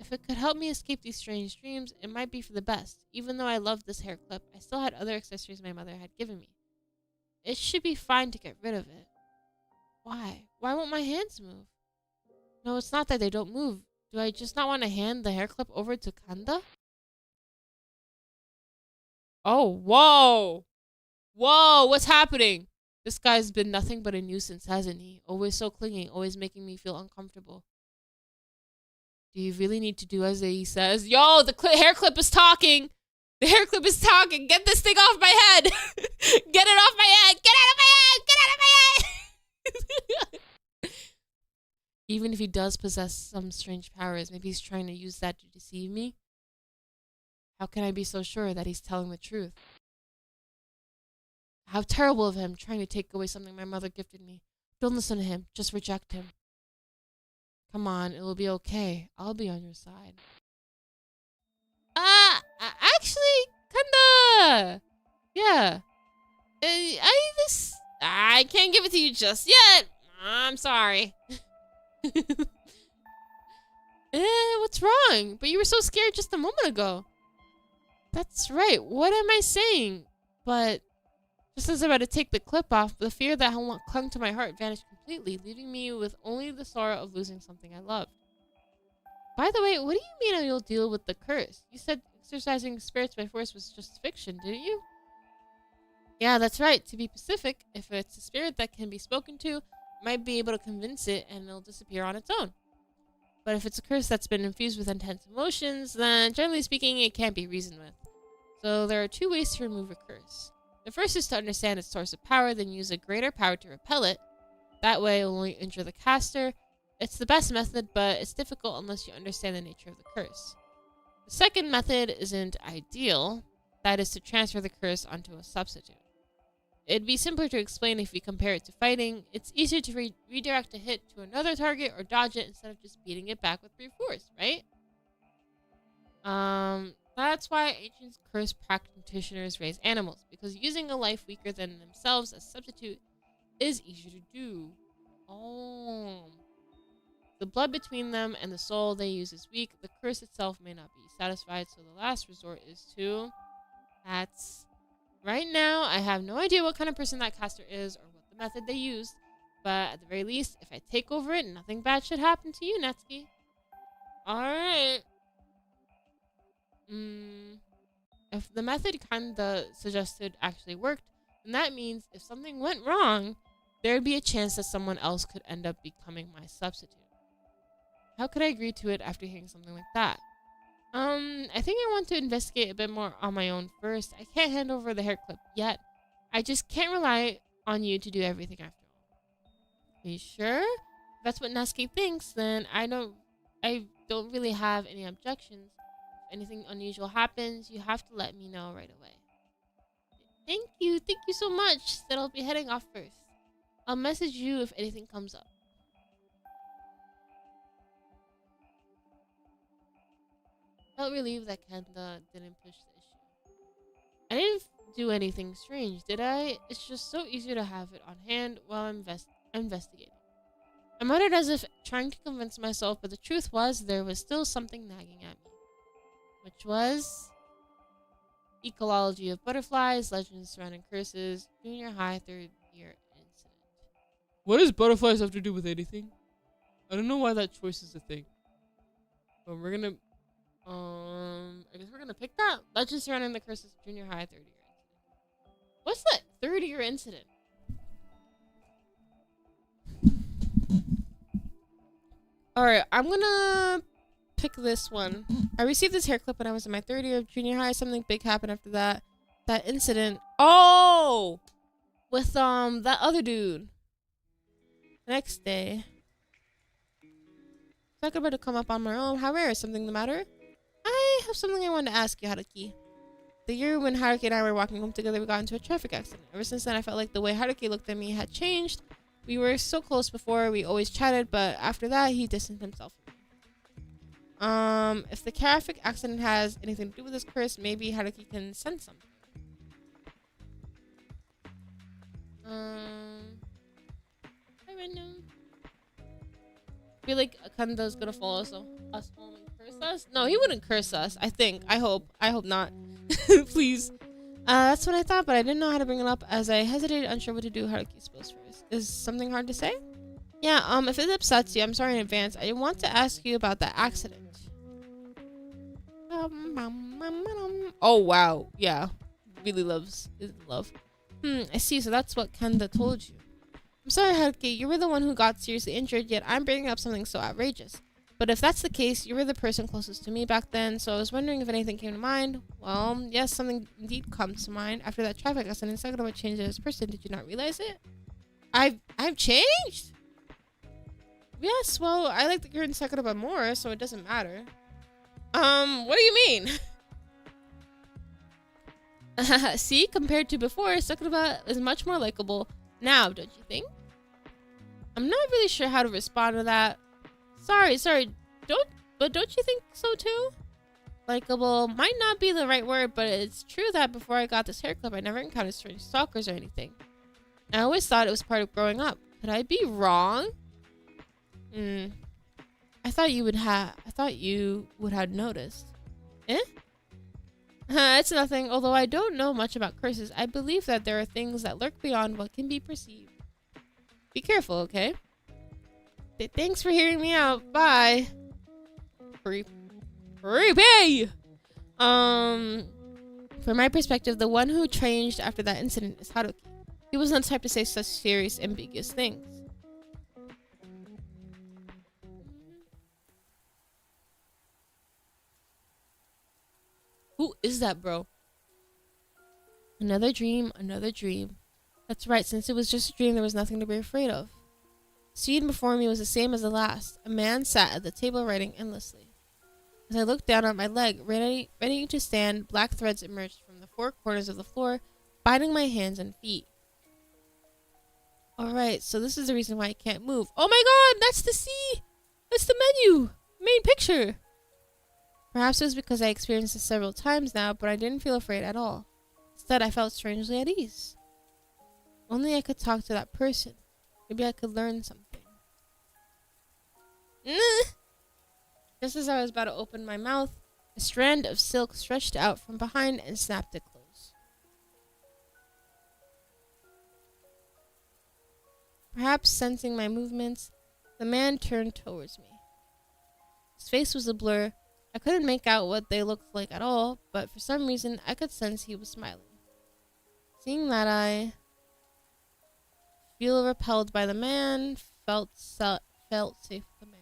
If it could help me escape these strange dreams, it might be for the best. Even though I loved this hair clip, I still had other accessories my mother had given me. It should be fine to get rid of it. Why? Why won't my hands move? No, it's not that they don't move. Do I just not want to hand the hair clip over to Kanda? Oh, whoa! Whoa, what's happening? This guy's been nothing but a nuisance, hasn't he? Always so clingy, always making me feel uncomfortable. Do you really need to do as he says? Yo, the hair clip is talking! The hair clip is talking! Get this thing off my head! Get it off my head! Get out of my head! Get out of my head! Even if he does possess some strange powers, maybe he's trying to use that to deceive me? How can I be so sure that he's telling the truth? How terrible of him, trying to take away something my mother gifted me. Don't listen to him. Just reject him. Come on, it will be okay. I'll be on your side. Actually, kinda. Yeah. I can't give it to you just yet. I'm sorry. What's wrong? But you were so scared just a moment ago. That's right. What am I saying? But just as I was about to take the clip off, the fear that clung to my heart vanished completely, leaving me with only the sorrow of losing something I loved. By the way, what do you mean you'll deal with the curse? You said exercising spirits by force was just fiction, didn't you? Yeah, that's right. To be specific, if it's a spirit that can be spoken to, I might be able to convince it and it'll disappear on its own. But if it's a curse that's been infused with intense emotions, then generally speaking, it can't be reasoned with. So there are two ways to remove a curse. The first is to understand its source of power, then use a greater power to repel it. That way it will only injure the caster. It's the best method, but it's difficult unless you understand the nature of the curse. The second method isn't ideal. That is to transfer the curse onto a substitute. It'd be simpler to explain if we compare it to fighting. It's easier to redirect a hit to another target or dodge it instead of just beating it back with brute force, right? That's why ancient curse practitioners raise animals, because using a life weaker than themselves as substitute is easier to do. Oh. The blood between them and the soul they use is weak. The curse itself may not be satisfied, so the last resort is to... Right now, I have no idea what kind of person that caster is or what the method they used, but at the very least, if I take over it, nothing bad should happen to you, Natsuki. Alright. If the method kinda suggested actually worked, then that means if something went wrong, there'd be a chance that someone else could end up becoming my substitute. How could I agree to it after hearing something like that? I think I want to investigate a bit more on my own first. I can't hand over the hair clip yet. I just can't rely on you to do everything after all. Are you sure? If that's what Natsuki thinks, then I don't really have any objections. If anything unusual happens, you have to let me know right away. Thank you so much. Then I'll be heading off first. I'll message you if anything comes up. Felt relieved that Kanda didn't push the issue. I didn't do anything strange, did I? It's just so easier to have it on hand while I'm investigating. I muttered as if trying to convince myself, but the truth was there was still something nagging at me. Which was... Ecology of butterflies, legends surrounding curses, junior high 3rd year incident. What does butterflies have to do with anything? I don't know why that choice is a thing. But we're gonna... I guess we're gonna pick that. Legends surrounding the curses of junior high 3rd year incident. What's that 3rd year incident? Alright, I'm gonna pick this one. I received this hair clip when I was in my 3rd year of junior high. Something big happened after that. That incident. Oh! With, that other dude. The next day. It's not about to come up on my own. How rare? Is something the matter? I have something I wanted to ask you, Haruki. The year when Haruki and I were walking home together, we got into a traffic accident. Ever since then, I felt like the way Haruki looked at me had changed. We were so close before, we always chatted, but after that, he distanced himself from me. If the traffic accident has anything to do with this curse, maybe Haruki can sense something. I don't know. I feel like Akanda's gonna follow us home and curse curse us? No, he wouldn't curse us. I think. I hope not. Please. That's what I thought, but I didn't know how to bring it up as I hesitated, unsure what to do. Haruki spoke first. Is something hard to say? Yeah, if it upsets you, I'm sorry in advance. I want to ask you about the accident. Oh, wow. Yeah. Really loves love. I see. So that's what Kenda told you. I'm sorry, Haruki. You were the one who got seriously injured, yet I'm bringing up something so outrageous. But if that's the case, you were the person closest to me back then, so I was wondering if anything came to mind. Well, yes, something indeed comes to mind. After that traffic accident, Sakura changed as a person. Did you not realize it? I've changed? Yes, well, I like that you're in Sakura more, so it doesn't matter. What do you mean? See, compared to before, Sakura is much more likable now, don't you think? I'm not really sure how to respond to that. Sorry, don't you think so too? Likable might not be the right word, but it's true that before I got this hair clip, I never encountered strange stalkers or anything. I always thought it was part of growing up. Could I be wrong? I thought you would have noticed. Eh? It's nothing. Although I don't know much about curses, I believe that there are things that lurk beyond what can be perceived. Be careful, okay? Thanks for hearing me out. Bye. Creepy! From my perspective, the one who changed after that incident is Haruki. He was not the type to say such serious, ambiguous things. Who is that, bro? Another dream, another dream. That's right, since it was just a dream, there was nothing to be afraid of. The scene before me was the same as the last. A man sat at the table writing endlessly. As I looked down at my leg, ready to stand, black threads emerged from the four corners of the floor, binding my hands and feet. Alright, so this is the reason why I can't move. Oh my god, that's the sea! That's the menu! Main picture! Perhaps it was because I experienced this several times now, but I didn't feel afraid at all. Instead, I felt strangely at ease. Only I could talk to that person. Maybe I could learn something. Just as I was about to open my mouth, a strand of silk stretched out from behind and snapped it close. Perhaps sensing my movements, the man turned towards me. His face was a blur. I couldn't make out what they looked like at all, but for some reason, I could sense he was smiling. Seeing that, I feel repelled by the man, felt safe with the man.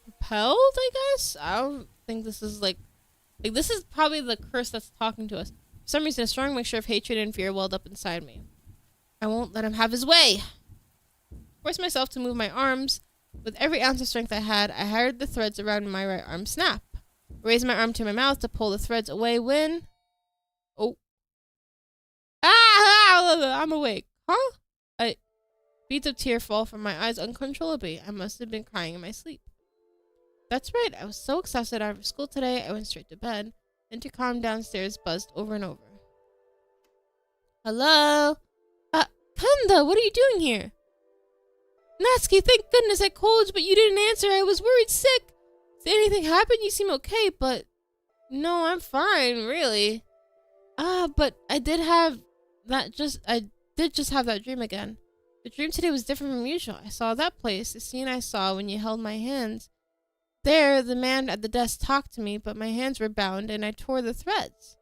Repelled, I guess? I don't think this is like this is probably the curse that's talking to us. For some reason, a strong mixture of hatred and fear welled up inside me. I won't let him have his way. Forced myself to move my arms. With every ounce of strength I had, I heard the threads around my right arm snap. I raised my arm to my mouth to pull the threads away when... Oh. Ah! I'm awake. Huh? Beads of tears fall from my eyes uncontrollably. I must have been crying in my sleep. That's right. I was so exhausted out of school today, I went straight to bed. Intercom downstairs buzzed over and over. Hello? Kanda, what are you doing here? Natsuki, thank goodness I called, but you didn't answer. I was worried sick. Did anything happen? You seem okay, but... No, I'm fine, really. But I did just have that dream again. The dream today was different from usual. I saw that place, the scene I saw when you held my hands. There, the man at the desk talked to me, but my hands were bound and I tore the threads.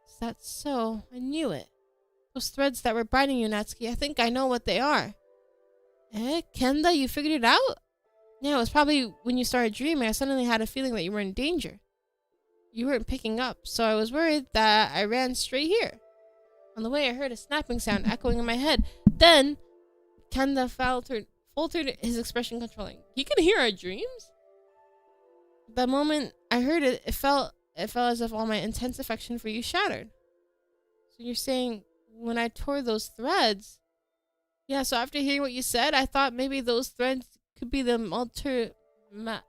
Is that so? I knew it. Those threads that were binding you, Natsuki, I think I know what they are. Kenda, you figured it out? Yeah, it was probably when you started dreaming, I suddenly had a feeling that you were in danger. You weren't picking up, so I was worried that I ran straight here. On the way, I heard a snapping sound echoing in my head. Then, Kenda faltered, his expression controlling. He can hear our dreams? The moment I heard it, it felt as if all my intense affection for you shattered. So you're saying when I tore those threads... Yeah, so after hearing what you said, I thought maybe those threads could be the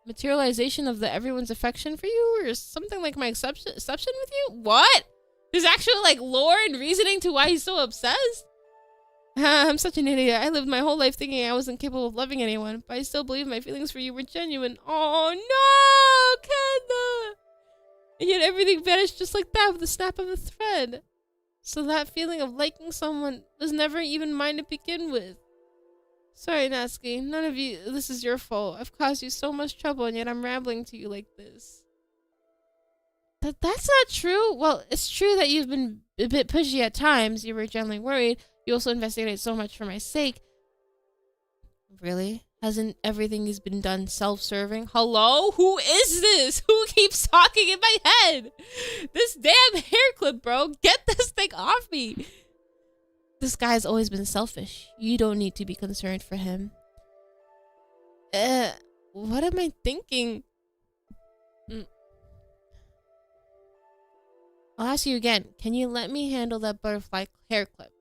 materialization of everyone's affection for you, or something like my exception with you? What? There's actual, like, lore and reasoning to why he's so obsessed? I'm such an idiot. I lived my whole life thinking I wasn't capable of loving anyone, but I still believe my feelings for you were genuine. Oh no, Kenda! And yet everything vanished just like that with the snap of a thread. So that feeling of liking someone was never even mine to begin with. Sorry, Natsuki. None of you. This is your fault. I've caused you so much trouble, and yet I'm rambling to you like this. That's not true. Well, it's true that you've been a bit pushy at times. You were generally worried. You also investigated so much for my sake. Really? Hasn't everything has been done self-serving? Hello? Who is this? Who keeps talking in my head? This damn hair clip, bro. Get this thing off me. This guy's always been selfish. You don't need to be concerned for him. What am I thinking? I'll ask you again. Can you let me handle that butterfly hair clip?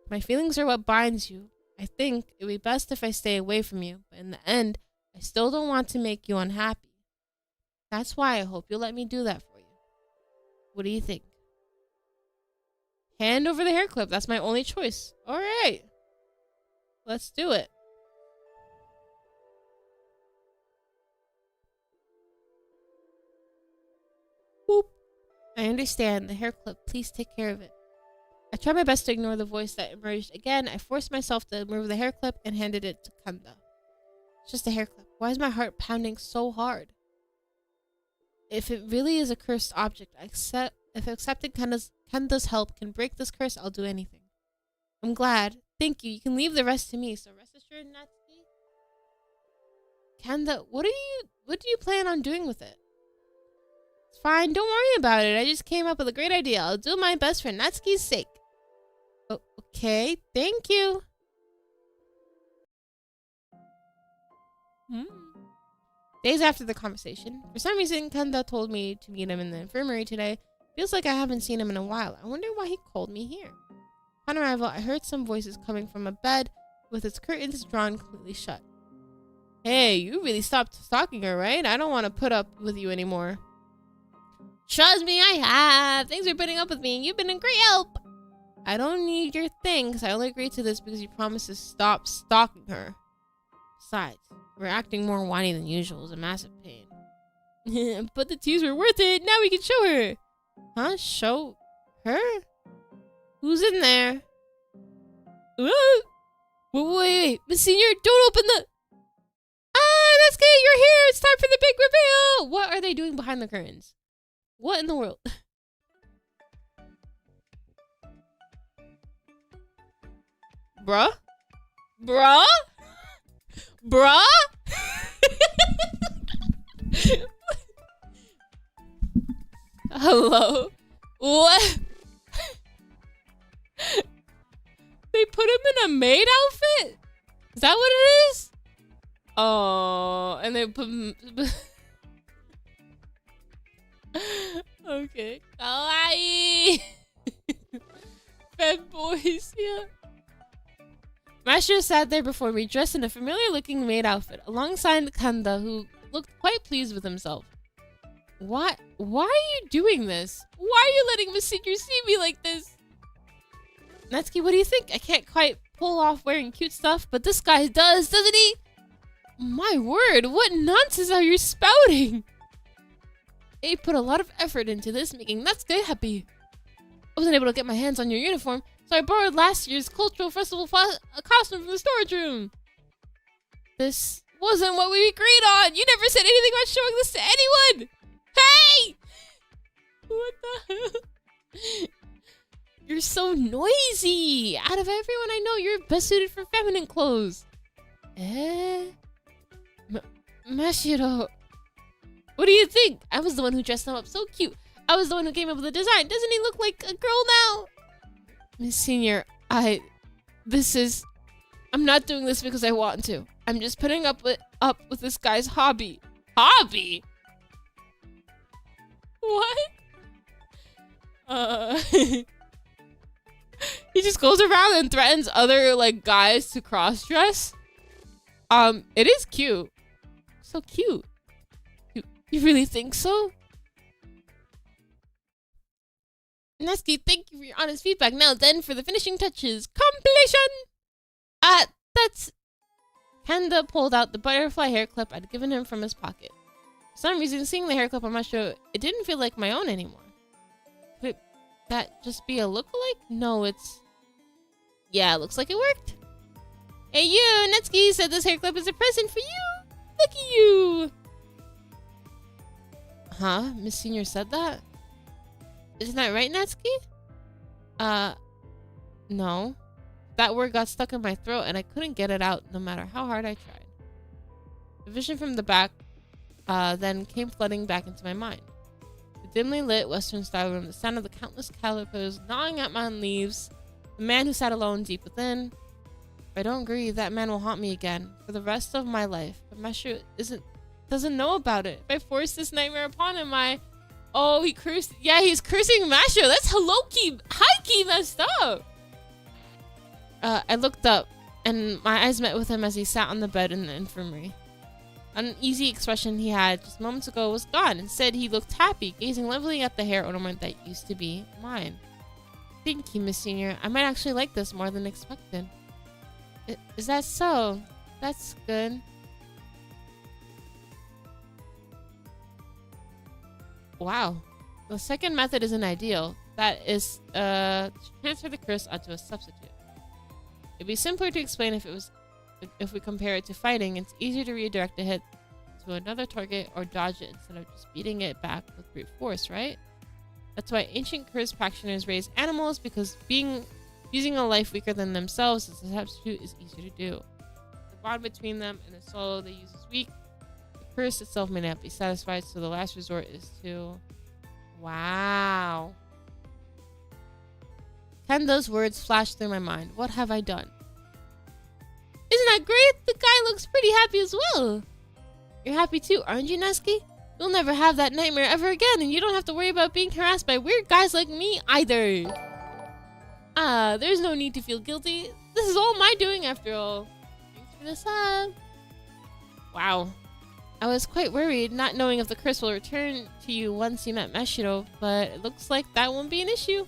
My feelings are what binds you. I think it would be best if I stay away from you, but in the end, I still don't want to make you unhappy. That's why I hope you'll let me do that for you. What do you think? Hand over the hair clip. That's my only choice. All right. Let's do it. Boop. I understand. The hair clip. Please take care of it. I tried my best to ignore the voice that emerged. Again, I forced myself to remove the hair clip and handed it to Kanda. It's just a hair clip. Why is my heart pounding so hard? If it really is a cursed object, if accepting Kanda's help can break this curse, I'll do anything. I'm glad. Thank you. You can leave the rest to me. So rest assured, Natsuki. Kanda, what do you plan on doing with it? It's fine. Don't worry about it. I just came up with a great idea. I'll do my best for Natsuki's sake. Oh, okay. Thank you. Days after the conversation, for some reason, Kanda told me to meet him in the infirmary today. Feels like I haven't seen him in a while. I wonder why he called me here. Upon arrival, I heard some voices coming from a bed with its curtains drawn completely shut. Hey, you really stopped stalking her, right? I don't want to put up with you anymore. Trust me, I have. Thanks for putting up with me. You've been a great help. I don't need your thanks. I only agreed to this because you promised to stop stalking her. Besides, we're acting more whiny than usual. It's a massive pain. But the tears were worth it. Now we can show her. Huh? Show her? Who's in there? Wait. Miss Senior, don't open the... Ah, that's good. You're here. It's time for the big reveal. What are they doing behind the curtains? What in the world? Bruh? Hello? What? They put him in a maid outfit? Is that what it is? Oh, and they put him... Okay. Kawaii! Fed boys, yeah. Master sat there before me, dressed in a familiar-looking maid outfit, alongside Kanda, who looked quite pleased with himself. Why are you doing this? Why are you letting Miss Senior see me like this? Natsuki, what do you think? I can't quite pull off wearing cute stuff, but this guy does, doesn't he? My word, what nonsense are you spouting? They put a lot of effort into this, making Natsuki happy. I wasn't able to get my hands on your uniform, so I borrowed last year's cultural festival costume from the storage room. This wasn't what we agreed on. You never said anything about showing this to anyone. Hey! What the hell? You're so noisy. Out of everyone I know, you're best suited for feminine clothes. Mashiro. What do you think? I was the one who dressed him up so cute. I was the one who came up with the design. Doesn't he look like a girl now? Miss Senior, I'm not doing this because I want to. I'm just putting up with this guy's hobby. Hobby? What? He just goes around and threatens other, like, guys to cross-dress. It is cute. So cute. You really think so? Nesky, thank you for your honest feedback. Now then, for the finishing touches. Completion! That's... Kenda pulled out the butterfly hair clip I'd given him from his pocket. For some reason, seeing the hair clip on my show, it didn't feel like my own anymore. Could that just be a lookalike? No, it's... Yeah, looks like it worked. Hey you, Netsky said this hair clip is a present for you. Look at you. Huh? Miss Senior said that? Isn't that right, Netsky? No. That word got stuck in my throat and I couldn't get it out no matter how hard I tried. The vision from the back then came flooding back into my mind. The dimly lit Western-style room, the sound of the countless caterpillars gnawing at my leaves, the man who sat alone deep within. If I don't grieve, that man will haunt me again for the rest of my life. But Master doesn't know about it. If I force this nightmare upon him, oh, he cursed. Yeah, he's cursing Master. That's low-key, high-key messed up. I looked up, and my eyes met with him as he sat on the bed in the infirmary. An uneasy expression he had just moments ago was gone. Instead, he looked happy, gazing lovingly at the hair ornament that used to be mine. Thank you, Miss Senior. I might actually like this more than expected. Is that so? That's good. Wow. The second method isn't ideal. That is, to transfer the curse onto a substitute. It'd be simpler to explain if we compare it to fighting. It's easier to redirect a hit to another target or dodge it instead of just beating it back with brute force, right? That's why ancient curse practitioners raise animals, because using a life weaker than themselves as a substitute is easier to do. The bond between them and the soul they use is weak. The curse itself may not be satisfied, so the last resort is to... Wow. Kenda's words flashed through my mind. What have I done? Isn't that great? The guy looks pretty happy as well. You're happy too, aren't you, Nesky? You'll never have that nightmare ever again, and you don't have to worry about being harassed by weird guys like me either. There's no need to feel guilty. This is all my doing after all. Thanks for the sub. Wow. I was quite worried, not knowing if the curse will return to you once you met Mashiro, but it looks like that won't be an issue.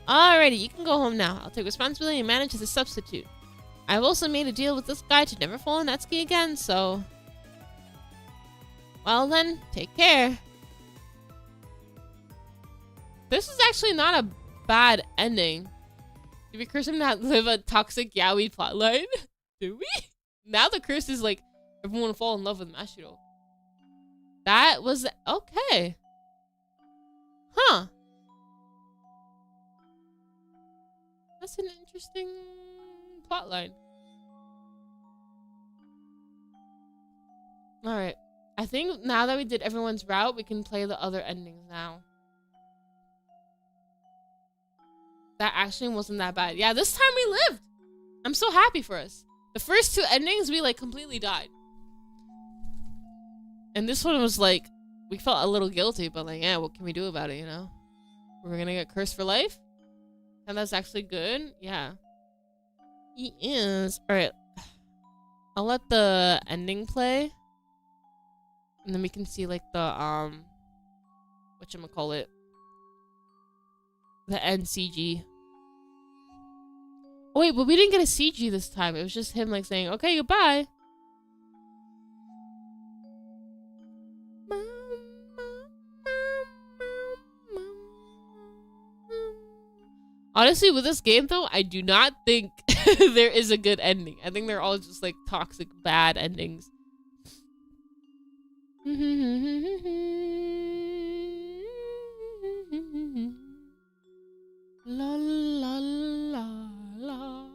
Alrighty, you can go home now. I'll take responsibility and manage as a substitute. I've also made a deal with this guy to never fall on that ski again, so... Well then, take care. This is actually not a bad ending. Did we curse him to live a toxic yaoi plotline? Do we? Now the curse is like, everyone will fall in love with Mashiro. That was... okay. Huh. That's an interesting plotline. Alright. I think now that we did everyone's route, we can play the other endings now. That actually wasn't that bad. Yeah, this time we lived. I'm so happy for us. The first two endings, we like completely died. And this one was like, we felt a little guilty, but like, yeah, what can we do about it, you know? We're gonna get cursed for life? And that's actually good. Yeah. He is. Alright. I'll let the ending play. And then we can see like the whatchamacallit. The end CG. Oh wait, but we didn't get a CG this time. It was just him like saying, okay, goodbye. Honestly, with this game though, I do not think there is a good ending. I think they're all just like toxic bad endings. La la la la.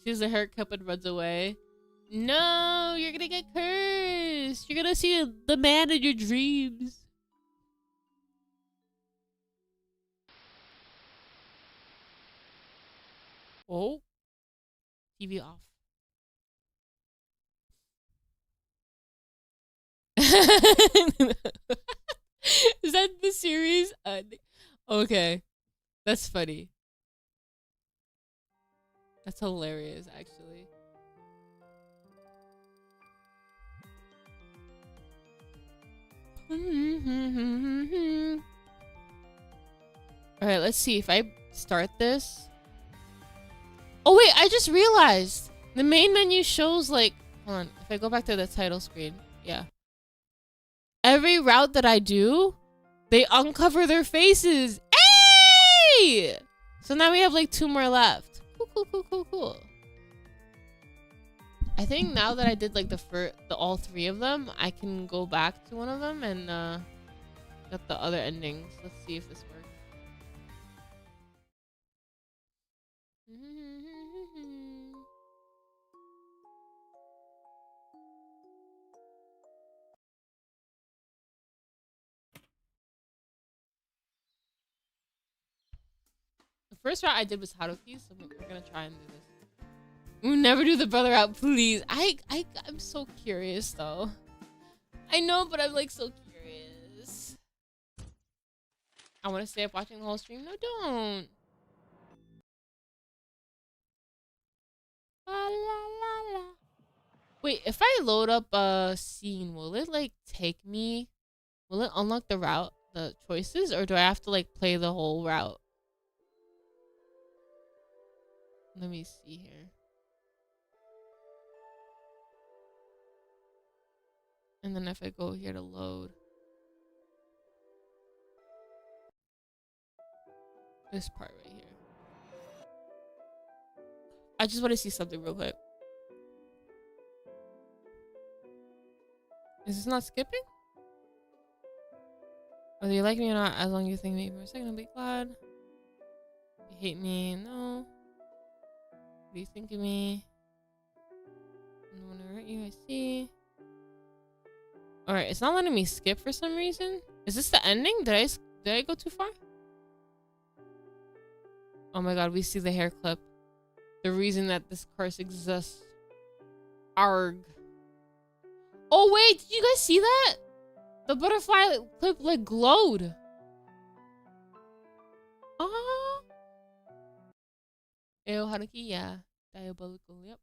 Sees the haircut and runs away. No, you're gonna get cursed. You're gonna see the man in your dreams. Oh. TV off. Is that the series? Okay. That's funny. That's hilarious, actually. All right, let's see if I start this. Oh wait, I just realized the main menu shows like, hold on, if I go back to the title screen, yeah. Every route that I do, they uncover their faces. Hey! So now we have like 2 more left. Cool, cool, cool, cool, cool. I think now that I did like all 3 of them, I can go back to one of them and get the other endings. Let's see if this works. The first route I did was Haruki, so we're gonna try and do this. We'll never do the brother out, please. I'm so curious though. I know, but I'm like so curious. I want to stay up watching the whole stream. No, don't. La, la, la, la. Wait, if I load up a scene, will it like take me? Will it unlock the route, the choices, or do I have to like play the whole route? Let me see here. And then if I go here to load. This part right here. I just want to see something real quick. Is this not skipping? Whether you like me or not, as long as you think me for a second, I'll be glad. You hate me? No. What do you think of me? I don't want to hurt you, I see. Alright, it's not letting me skip for some reason. Is this the ending? Did I go too far? Oh my god, we see the hair clip. The reason that this curse exists. Arg. Oh wait, did you guys see that? The butterfly clip like glowed. Ah. Ew, Haruki, yeah. Diabolical, yep.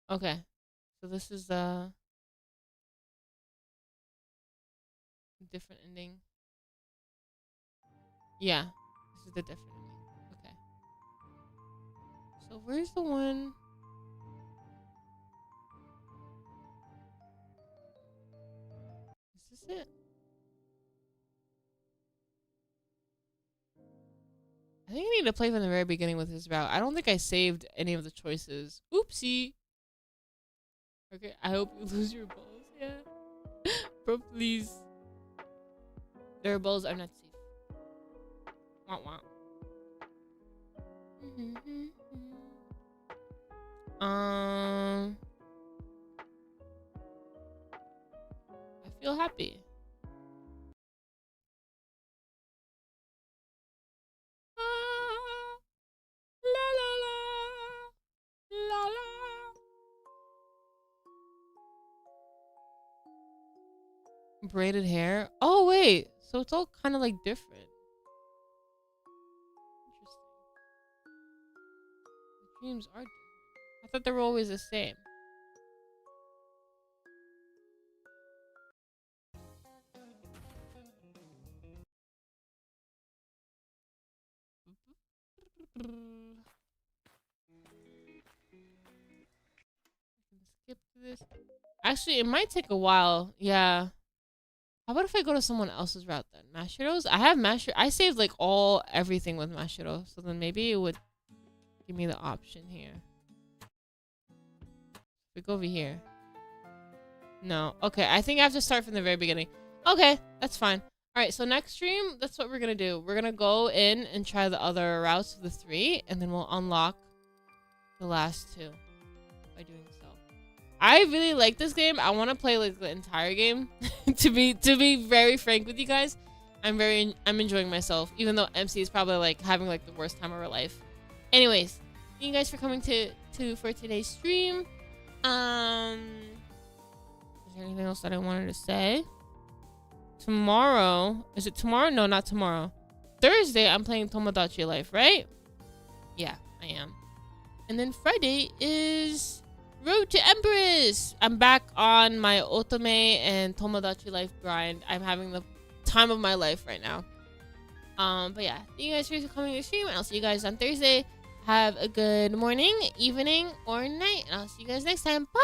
Okay. So this is a different ending. Yeah, this is the different ending. Okay. So where's the one? Is this it? I think I need to play from the very beginning with this route. I don't think I saved any of the choices. Oopsie. Okay, I hope you lose your balls. Yeah. Bro, please. Their balls are not safe. Wah wah. I feel happy. La la la. La la. Braided hair. Oh wait, so it's all kind of like different. Interesting. The dreams are different. I thought they were always the same. Skip this. Actually, it might take a while. Yeah. How about if I go to someone else's route then? Mashiro's? I have Mashiro. I saved like everything with Mashiro. So then maybe it would give me the option here. We go over here. No. Okay, I think I have to start from the very beginning. Okay, that's fine. Alright, so next stream, that's what we're gonna do. We're gonna go in and try the other routes of the 3, and then we'll unlock the last 2 by doing so. I really like this game. I want to play like the entire game. to be very frank with you guys, I'm enjoying myself, even though MC is probably like having like the worst time of her life. Anyways, thank you guys for coming for today's stream. Is there anything else that I wanted to say? Tomorrow, is it tomorrow? No, not tomorrow. Thursday, I'm playing Tomodachi Life, right? Yeah, I am. And then Friday is Road to Empress. I'm back on my otome and Tomodachi Life grind. I'm having the time of my life right now. But yeah, thank you guys for coming to the stream, and I'll see you guys on Thursday. Have a good morning, evening, or night, and I'll see you guys next time. Bye.